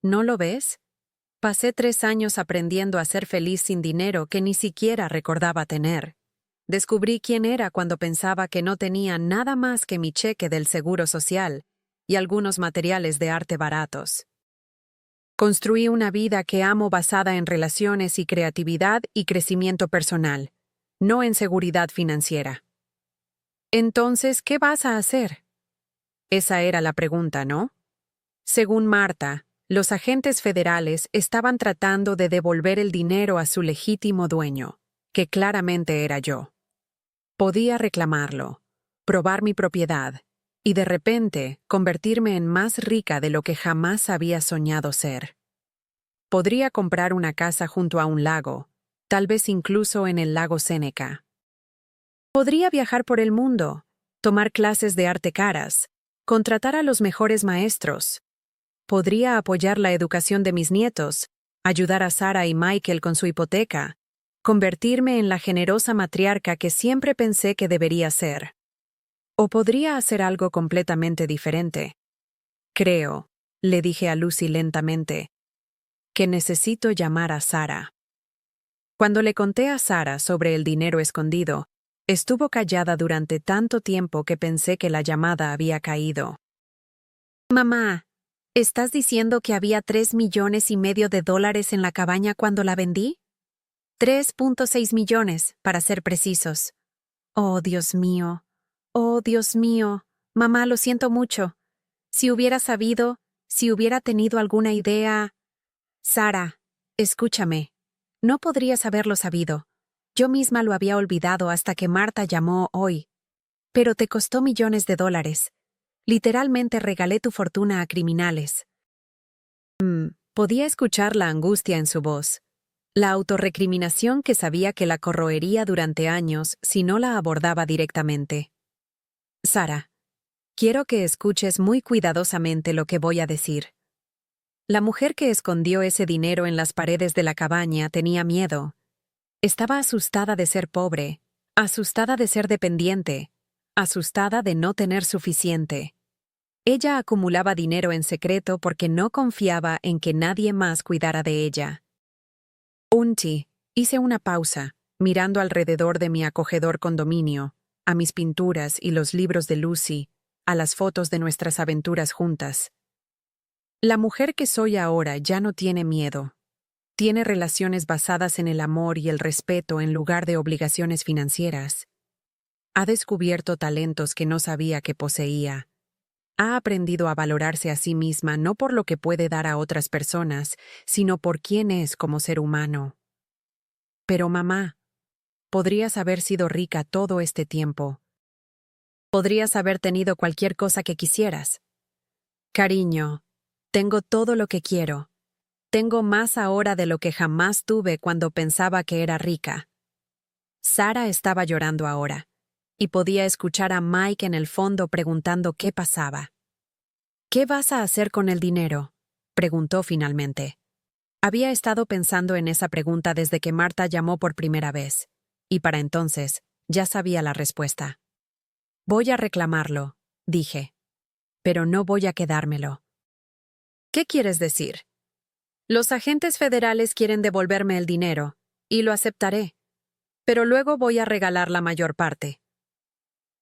¿No lo ves? Pasé 3 años aprendiendo a ser feliz sin dinero que ni siquiera recordaba tener. Descubrí quién era cuando pensaba que no tenía nada más que mi cheque del seguro social y algunos materiales de arte baratos. Construí una vida que amo basada en relaciones y creatividad y crecimiento personal, no en seguridad financiera. Entonces, ¿qué vas a hacer? Esa era la pregunta, ¿no? Según Marta, los agentes federales estaban tratando de devolver el dinero a su legítimo dueño, que claramente era yo. Podía reclamarlo, probar mi propiedad, y de repente convertirme en más rica de lo que jamás había soñado ser. Podría comprar una casa junto a un lago, tal vez incluso en el lago Séneca. Podría viajar por el mundo, tomar clases de arte caras, contratar a los mejores maestros. Podría apoyar la educación de mis nietos, ayudar a Sara y Michael con su hipoteca, convertirme en la generosa matriarca que siempre pensé que debería ser. O podría hacer algo completamente diferente. Creo, le dije a Lucy lentamente, que necesito llamar a Sara. Cuando le conté a Sara sobre el dinero escondido, estuvo callada durante tanto tiempo que pensé que la llamada había caído. Mamá, ¿estás diciendo que había $3,5 millones en la cabaña cuando la vendí? 3.6 millones, para ser precisos. Oh, Dios mío. Oh, Dios mío. Mamá, lo siento mucho. Si hubiera sabido, si hubiera tenido alguna idea... Sara, escúchame. No podrías haberlo sabido. Yo misma lo había olvidado hasta que Marta llamó hoy. Pero te costó $millones. Literalmente regalé tu fortuna a criminales. Podía escuchar la angustia en su voz. La autorrecriminación que sabía que la corroería durante años si no la abordaba directamente. Sara, quiero que escuches muy cuidadosamente lo que voy a decir. La mujer que escondió ese dinero en las paredes de la cabaña tenía miedo. Estaba asustada de ser pobre, asustada de ser dependiente, asustada de no tener suficiente. Ella acumulaba dinero en secreto porque no confiaba en que nadie más cuidara de ella. Hice una pausa, mirando alrededor de mi acogedor condominio, a mis pinturas y los libros de Lucy, a las fotos de nuestras aventuras juntas. La mujer que soy ahora ya no tiene miedo. Tiene relaciones basadas en el amor y el respeto en lugar de obligaciones financieras. Ha descubierto talentos que no sabía que poseía. Ha aprendido a valorarse a sí misma no por lo que puede dar a otras personas, sino por quién es como ser humano. Pero mamá, podrías haber sido rica todo este tiempo. Podrías haber tenido cualquier cosa que quisieras. Cariño, tengo todo lo que quiero. Tengo más ahora de lo que jamás tuve cuando pensaba que era rica. Sara estaba llorando ahora, y podía escuchar a Mike en el fondo preguntando qué pasaba. ¿Qué vas a hacer con el dinero?, preguntó finalmente. Había estado pensando en esa pregunta desde que Marta llamó por primera vez, y para entonces ya sabía la respuesta. Voy a reclamarlo, dije. Pero no voy a quedármelo. ¿Qué quieres decir? Los agentes federales quieren devolverme el dinero, y lo aceptaré. Pero luego voy a regalar la mayor parte.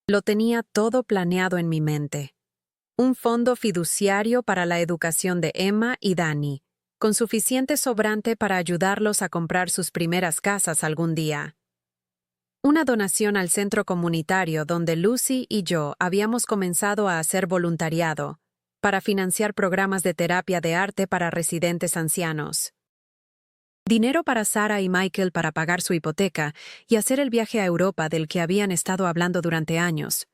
Lo tenía todo planeado en mi mente. Un fondo fiduciario para la educación de Emma y Danny, con suficiente sobrante para ayudarlos a comprar sus primeras casas algún día. Una donación al centro comunitario donde Lucy y yo habíamos comenzado a hacer voluntariado, para financiar programas de terapia de arte para residentes ancianos. Dinero para Sara y Michael para pagar su hipoteca y hacer el viaje a Europa del que habían estado hablando durante años.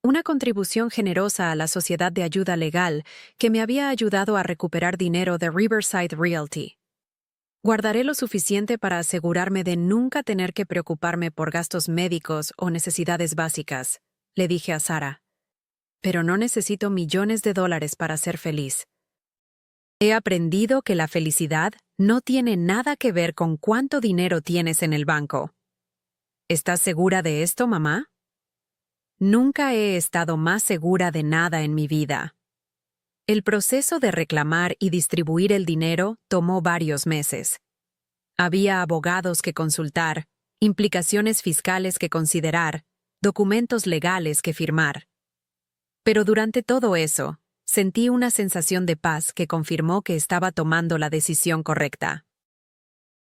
Una contribución generosa a la sociedad de ayuda legal que me había ayudado a recuperar dinero de Riverside Realty. Guardaré lo suficiente para asegurarme de nunca tener que preocuparme por gastos médicos o necesidades básicas, le dije a Sara. Pero no necesito $millones para ser feliz. He aprendido que la felicidad no tiene nada que ver con cuánto dinero tienes en el banco. ¿Estás segura de esto, mamá? Nunca he estado más segura de nada en mi vida. El proceso de reclamar y distribuir el dinero tomó varios meses. Había abogados que consultar, implicaciones fiscales que considerar, documentos legales que firmar. Pero durante todo eso, sentí una sensación de paz que confirmó que estaba tomando la decisión correcta.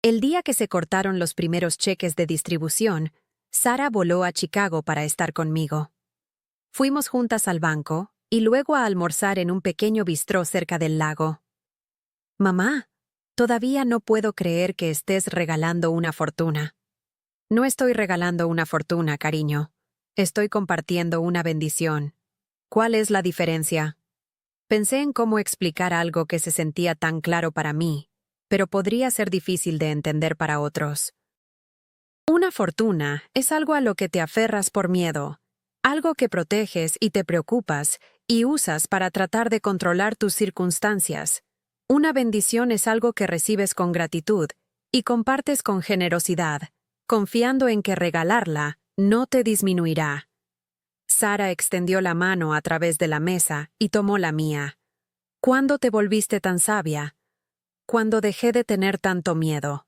El día que se cortaron los primeros cheques de distribución, Sara voló a Chicago para estar conmigo. Fuimos juntas al banco y luego a almorzar en un pequeño bistró cerca del lago. Mamá, todavía no puedo creer que estés regalando una fortuna. No estoy regalando una fortuna, cariño. Estoy compartiendo una bendición. ¿Cuál es la diferencia? Pensé en cómo explicar algo que se sentía tan claro para mí, pero podría ser difícil de entender para otros. Una fortuna es algo a lo que te aferras por miedo, algo que proteges y te preocupas y usas para tratar de controlar tus circunstancias. Una bendición es algo que recibes con gratitud y compartes con generosidad, confiando en que regalarla no te disminuirá. Sara extendió la mano a través de la mesa y tomó la mía. ¿Cuándo te volviste tan sabia? Cuando dejé de tener tanto miedo.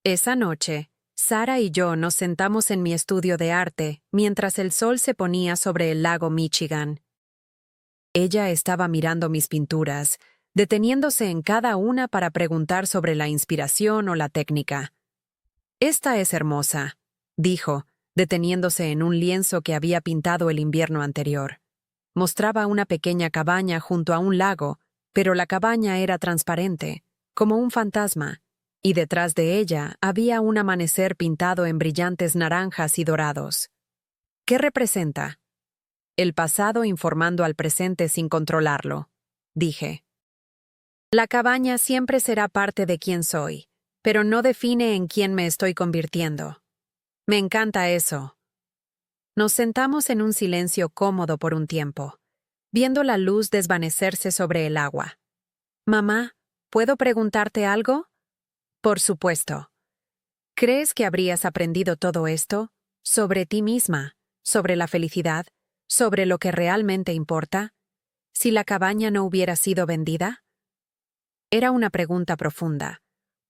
Esa noche, Sara y yo nos sentamos en mi estudio de arte mientras el sol se ponía sobre el lago Michigan. Ella estaba mirando mis pinturas, deteniéndose en cada una para preguntar sobre la inspiración o la técnica. «Esta es hermosa», dijo, deteniéndose en un lienzo que había pintado el invierno anterior. Mostraba una pequeña cabaña junto a un lago, pero la cabaña era transparente, como un fantasma, y detrás de ella había un amanecer pintado en brillantes naranjas y dorados. ¿Qué representa? El pasado informando al presente sin controlarlo, dije. La cabaña siempre será parte de quién soy, pero no define en quién me estoy convirtiendo. Me encanta eso. Nos sentamos en un silencio cómodo por un tiempo, viendo la luz desvanecerse sobre el agua. Mamá, ¿puedo preguntarte algo? Por supuesto. ¿Crees que habrías aprendido todo esto sobre ti misma, sobre la felicidad, sobre lo que realmente importa, si la cabaña no hubiera sido vendida? Era una pregunta profunda,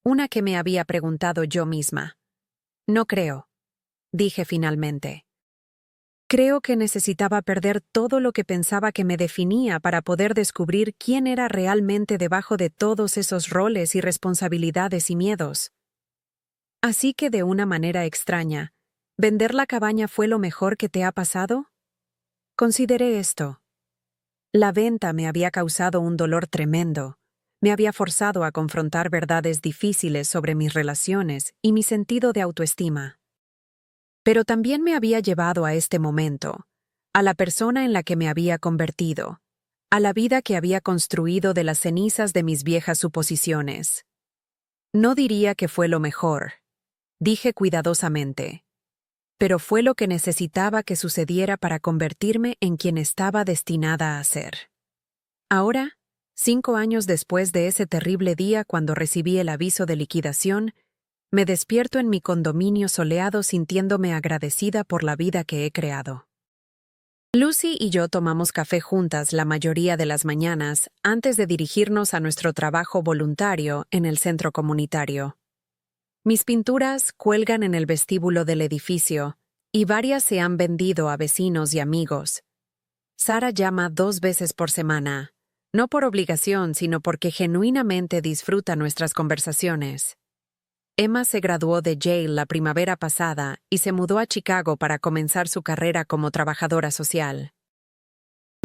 una que me había preguntado yo misma. No creo, dije finalmente. Creo que necesitaba perder todo lo que pensaba que me definía para poder descubrir quién era realmente debajo de todos esos roles y responsabilidades y miedos. Así que de una manera extraña, ¿vender la cabaña fue lo mejor que te ha pasado? Consideré esto. La venta me había causado un dolor tremendo, me había forzado a confrontar verdades difíciles sobre mis relaciones y mi sentido de autoestima. Pero también me había llevado a este momento, a la persona en la que me había convertido, a la vida que había construido de las cenizas de mis viejas suposiciones. No diría que fue lo mejor, dije cuidadosamente, pero fue lo que necesitaba que sucediera para convertirme en quien estaba destinada a ser. Ahora, 5 años después de ese terrible día cuando recibí el aviso de liquidación, me despierto en mi condominio soleado sintiéndome agradecida por la vida que he creado. Lucy y yo tomamos café juntas la mayoría de las mañanas antes de dirigirnos a nuestro trabajo voluntario en el centro comunitario. Mis pinturas cuelgan en el vestíbulo del edificio y varias se han vendido a vecinos y amigos. Sara llama 2 veces por semana, no por obligación, sino porque genuinamente disfruta nuestras conversaciones. Emma se graduó de Yale la primavera pasada y se mudó a Chicago para comenzar su carrera como trabajadora social.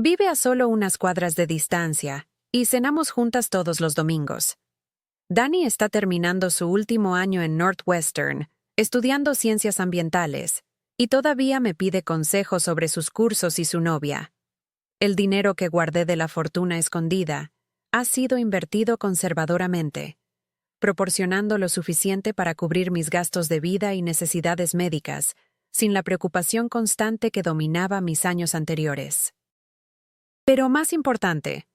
Vive a solo unas cuadras de distancia y cenamos juntas todos los domingos. Dani está terminando su último año en Northwestern, estudiando ciencias ambientales, y todavía me pide consejos sobre sus cursos y su novia. El dinero que guardé de la fortuna escondida ha sido invertido conservadoramente, proporcionando lo suficiente para cubrir mis gastos de vida y necesidades médicas, sin la preocupación constante que dominaba mis años anteriores. Pero más importante,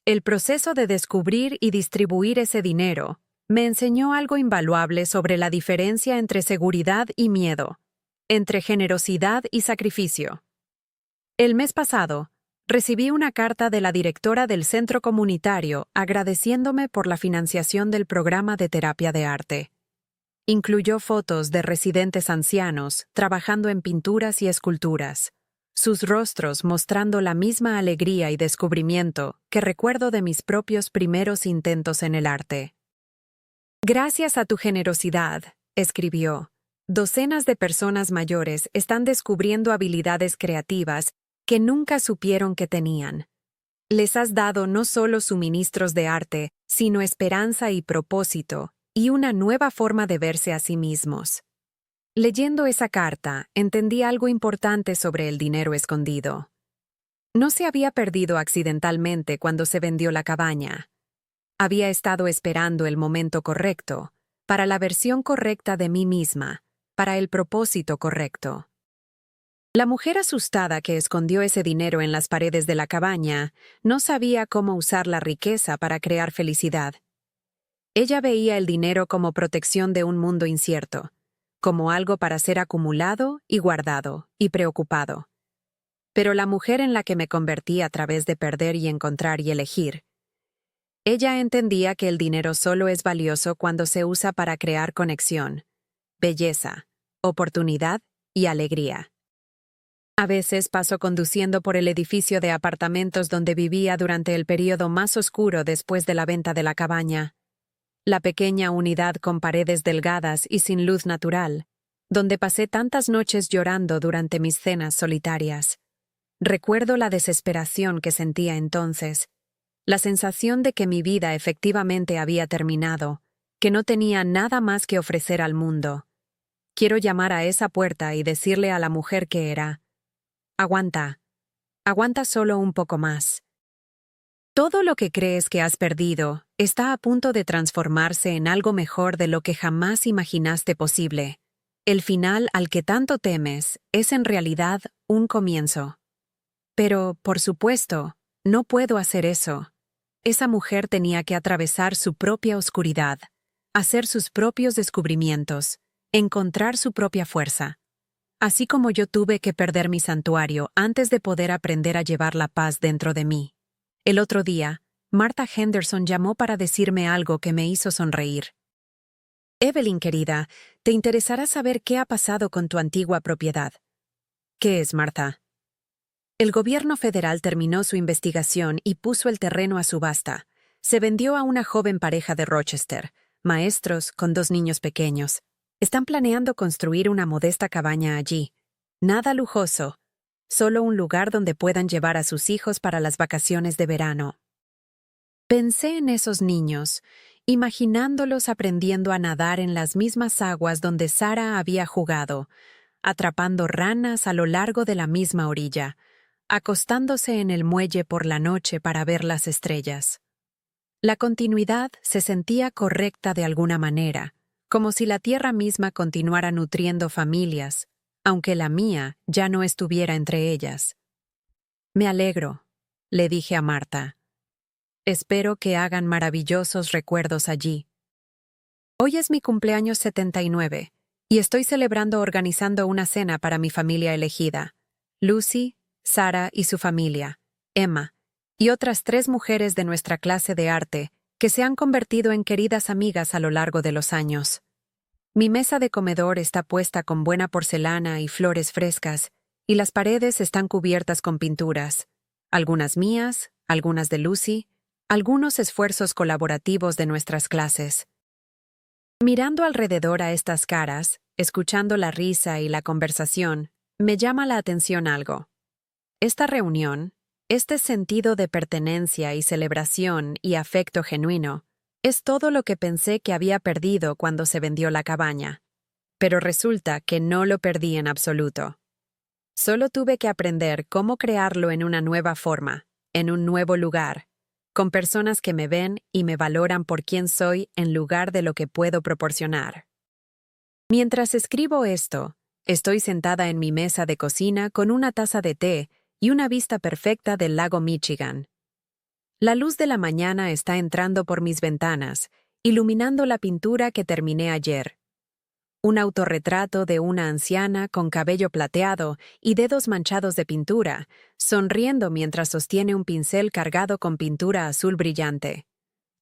el proceso de descubrir y distribuir ese dinero me enseñó algo invaluable sobre la diferencia entre seguridad y miedo, entre generosidad y sacrificio. El mes pasado, recibí una carta de la directora del centro comunitario agradeciéndome por la financiación del programa de terapia de arte. Incluyó fotos de residentes ancianos trabajando en pinturas y esculturas, sus rostros mostrando la misma alegría y descubrimiento que recuerdo de mis propios primeros intentos en el arte. Gracias a tu generosidad, escribió, docenas de personas mayores están descubriendo habilidades creativas que nunca supieron que tenían. Les has dado no solo suministros de arte, sino esperanza y propósito, y una nueva forma de verse a sí mismos. Leyendo esa carta, entendí algo importante sobre el dinero escondido. No se había perdido accidentalmente cuando se vendió la cabaña. Había estado esperando el momento correcto, para la versión correcta de mí misma, para el propósito correcto. La mujer asustada que escondió ese dinero en las paredes de la cabaña no sabía cómo usar la riqueza para crear felicidad. Ella veía el dinero como protección de un mundo incierto, como algo para ser acumulado y guardado y preocupado. Pero la mujer en la que me convertí a través de perder y encontrar y elegir, ella entendía que el dinero solo es valioso cuando se usa para crear conexión, belleza, oportunidad y alegría. A veces paso conduciendo por el edificio de apartamentos donde vivía durante el período más oscuro después de la venta de la cabaña. La pequeña unidad con paredes delgadas y sin luz natural, donde pasé tantas noches llorando durante mis cenas solitarias. Recuerdo la desesperación que sentía entonces, la sensación de que mi vida efectivamente había terminado, que no tenía nada más que ofrecer al mundo. Quiero llamar a esa puerta y decirle a la mujer que era: aguanta, aguanta solo un poco más. Todo lo que crees que has perdido está a punto de transformarse en algo mejor de lo que jamás imaginaste posible. El final al que tanto temes es en realidad un comienzo. Pero, por supuesto, no puedo hacer eso. Esa mujer tenía que atravesar su propia oscuridad, hacer sus propios descubrimientos, encontrar su propia fuerza. Así como yo tuve que perder mi santuario antes de poder aprender a llevar la paz dentro de mí. El otro día, Martha Henderson llamó para decirme algo que me hizo sonreír. Evelyn, querida, te interesará saber qué ha pasado con tu antigua propiedad. ¿Qué es, Martha? El gobierno federal terminó su investigación y puso el terreno a subasta. Se vendió a una joven pareja de Rochester, maestros con 2 niños pequeños. Están planeando construir una modesta cabaña allí. Nada lujoso, solo un lugar donde puedan llevar a sus hijos para las vacaciones de verano. Pensé en esos niños, imaginándolos aprendiendo a nadar en las mismas aguas donde Sara había jugado, atrapando ranas a lo largo de la misma orilla, acostándose en el muelle por la noche para ver las estrellas. La continuidad se sentía correcta de alguna manera, como si la tierra misma continuara nutriendo familias, aunque la mía ya no estuviera entre ellas. Me alegro, le dije a Martha. Espero que hagan maravillosos recuerdos allí. Hoy es mi cumpleaños 79, y estoy celebrando organizando una cena para mi familia elegida: Lucy, Sara y su familia, Emma, y otras 3 mujeres de nuestra clase de arte que se han convertido en queridas amigas a lo largo de los años. Mi mesa de comedor está puesta con buena porcelana y flores frescas, y las paredes están cubiertas con pinturas, algunas mías, algunas de Lucy, algunos esfuerzos colaborativos de nuestras clases. Mirando alrededor a estas caras, escuchando la risa y la conversación, me llama la atención algo. Esta reunión, este sentido de pertenencia y celebración y afecto genuino, es todo lo que pensé que había perdido cuando se vendió la cabaña. Pero resulta que no lo perdí en absoluto. Solo tuve que aprender cómo crearlo en una nueva forma, en un nuevo lugar, con personas que me ven y me valoran por quién soy en lugar de lo que puedo proporcionar. Mientras escribo esto, estoy sentada en mi mesa de cocina con una taza de té y una vista perfecta del lago Michigan. La luz de la mañana está entrando por mis ventanas, iluminando la pintura que terminé ayer. Un autorretrato de una anciana con cabello plateado y dedos manchados de pintura, sonriendo mientras sostiene un pincel cargado con pintura azul brillante.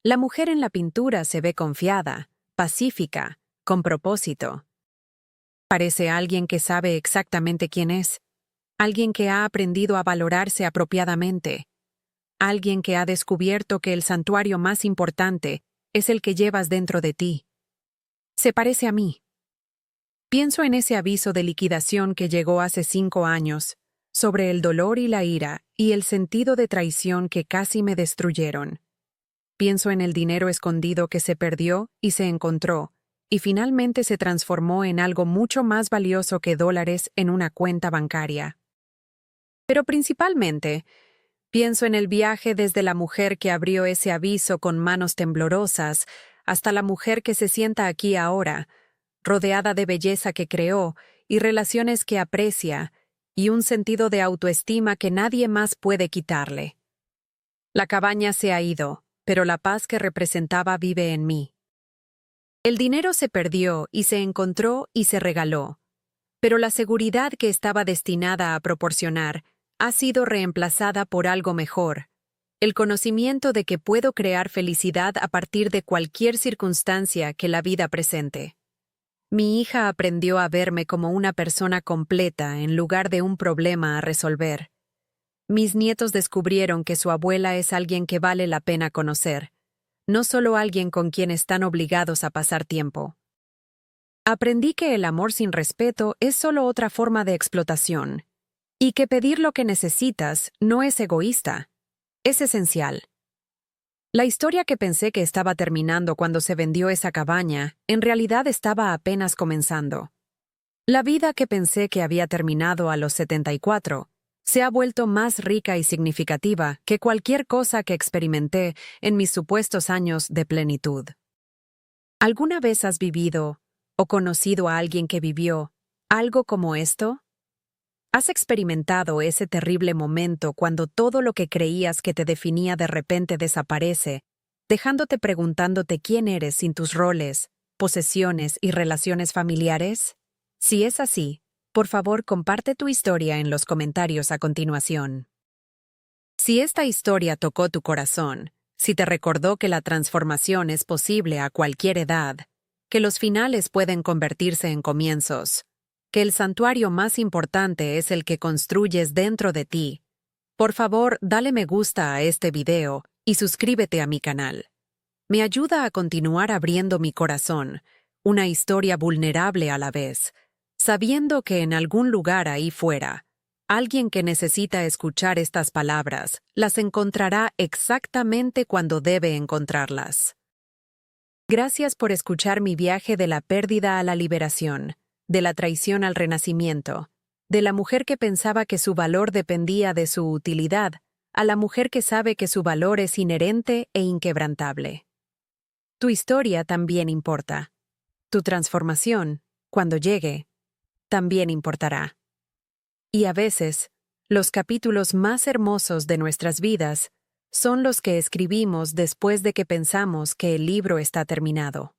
La mujer en la pintura se ve confiada, pacífica, con propósito. Parece alguien que sabe exactamente quién es, alguien que ha aprendido a valorarse apropiadamente, alguien que ha descubierto que el santuario más importante es el que llevas dentro de ti. Se parece a mí. Pienso en ese aviso de liquidación que llegó hace 5 años, sobre el dolor y la ira y el sentido de traición que casi me destruyeron. Pienso en el dinero escondido que se perdió y se encontró, y finalmente se transformó en algo mucho más valioso que dólares en una cuenta bancaria. Pero principalmente, pienso en el viaje desde la mujer que abrió ese aviso con manos temblorosas hasta la mujer que se sienta aquí ahora, rodeada de belleza que creó y relaciones que aprecia y un sentido de autoestima que nadie más puede quitarle. La cabaña se ha ido, pero la paz que representaba vive en mí. El dinero se perdió y se encontró y se regaló, pero la seguridad que estaba destinada a proporcionar ha sido reemplazada por algo mejor, el conocimiento de que puedo crear felicidad a partir de cualquier circunstancia que la vida presente. Mi hija aprendió a verme como una persona completa en lugar de un problema a resolver. Mis nietos descubrieron que su abuela es alguien que vale la pena conocer, no solo alguien con quien están obligados a pasar tiempo. Aprendí que el amor sin respeto es solo otra forma de explotación, y que pedir lo que necesitas no es egoísta, es esencial. La historia que pensé que estaba terminando cuando se vendió esa cabaña, en realidad estaba apenas comenzando. La vida que pensé que había terminado a los 74 se ha vuelto más rica y significativa que cualquier cosa que experimenté en mis supuestos años de plenitud. ¿Alguna vez has vivido o conocido a alguien que vivió algo como esto? ¿Has experimentado ese terrible momento cuando todo lo que creías que te definía de repente desaparece, dejándote preguntándote quién eres sin tus roles, posesiones y relaciones familiares? Si es así, por favor comparte tu historia en los comentarios a continuación. Si esta historia tocó tu corazón, si te recordó que la transformación es posible a cualquier edad, que los finales pueden convertirse en comienzos, que el santuario más importante es el que construyes dentro de ti, por favor, dale me gusta a este video y suscríbete a mi canal. Me ayuda a continuar abriendo mi corazón, una historia vulnerable a la vez, sabiendo que en algún lugar ahí fuera, alguien que necesita escuchar estas palabras las encontrará exactamente cuando debe encontrarlas. Gracias por escuchar mi viaje de la pérdida a la liberación, de la traición al renacimiento, de la mujer que pensaba que su valor dependía de su utilidad, a la mujer que sabe que su valor es inherente e inquebrantable. Tu historia también importa. Tu transformación, cuando llegue, también importará. Y a veces, los capítulos más hermosos de nuestras vidas son los que escribimos después de que pensamos que el libro está terminado.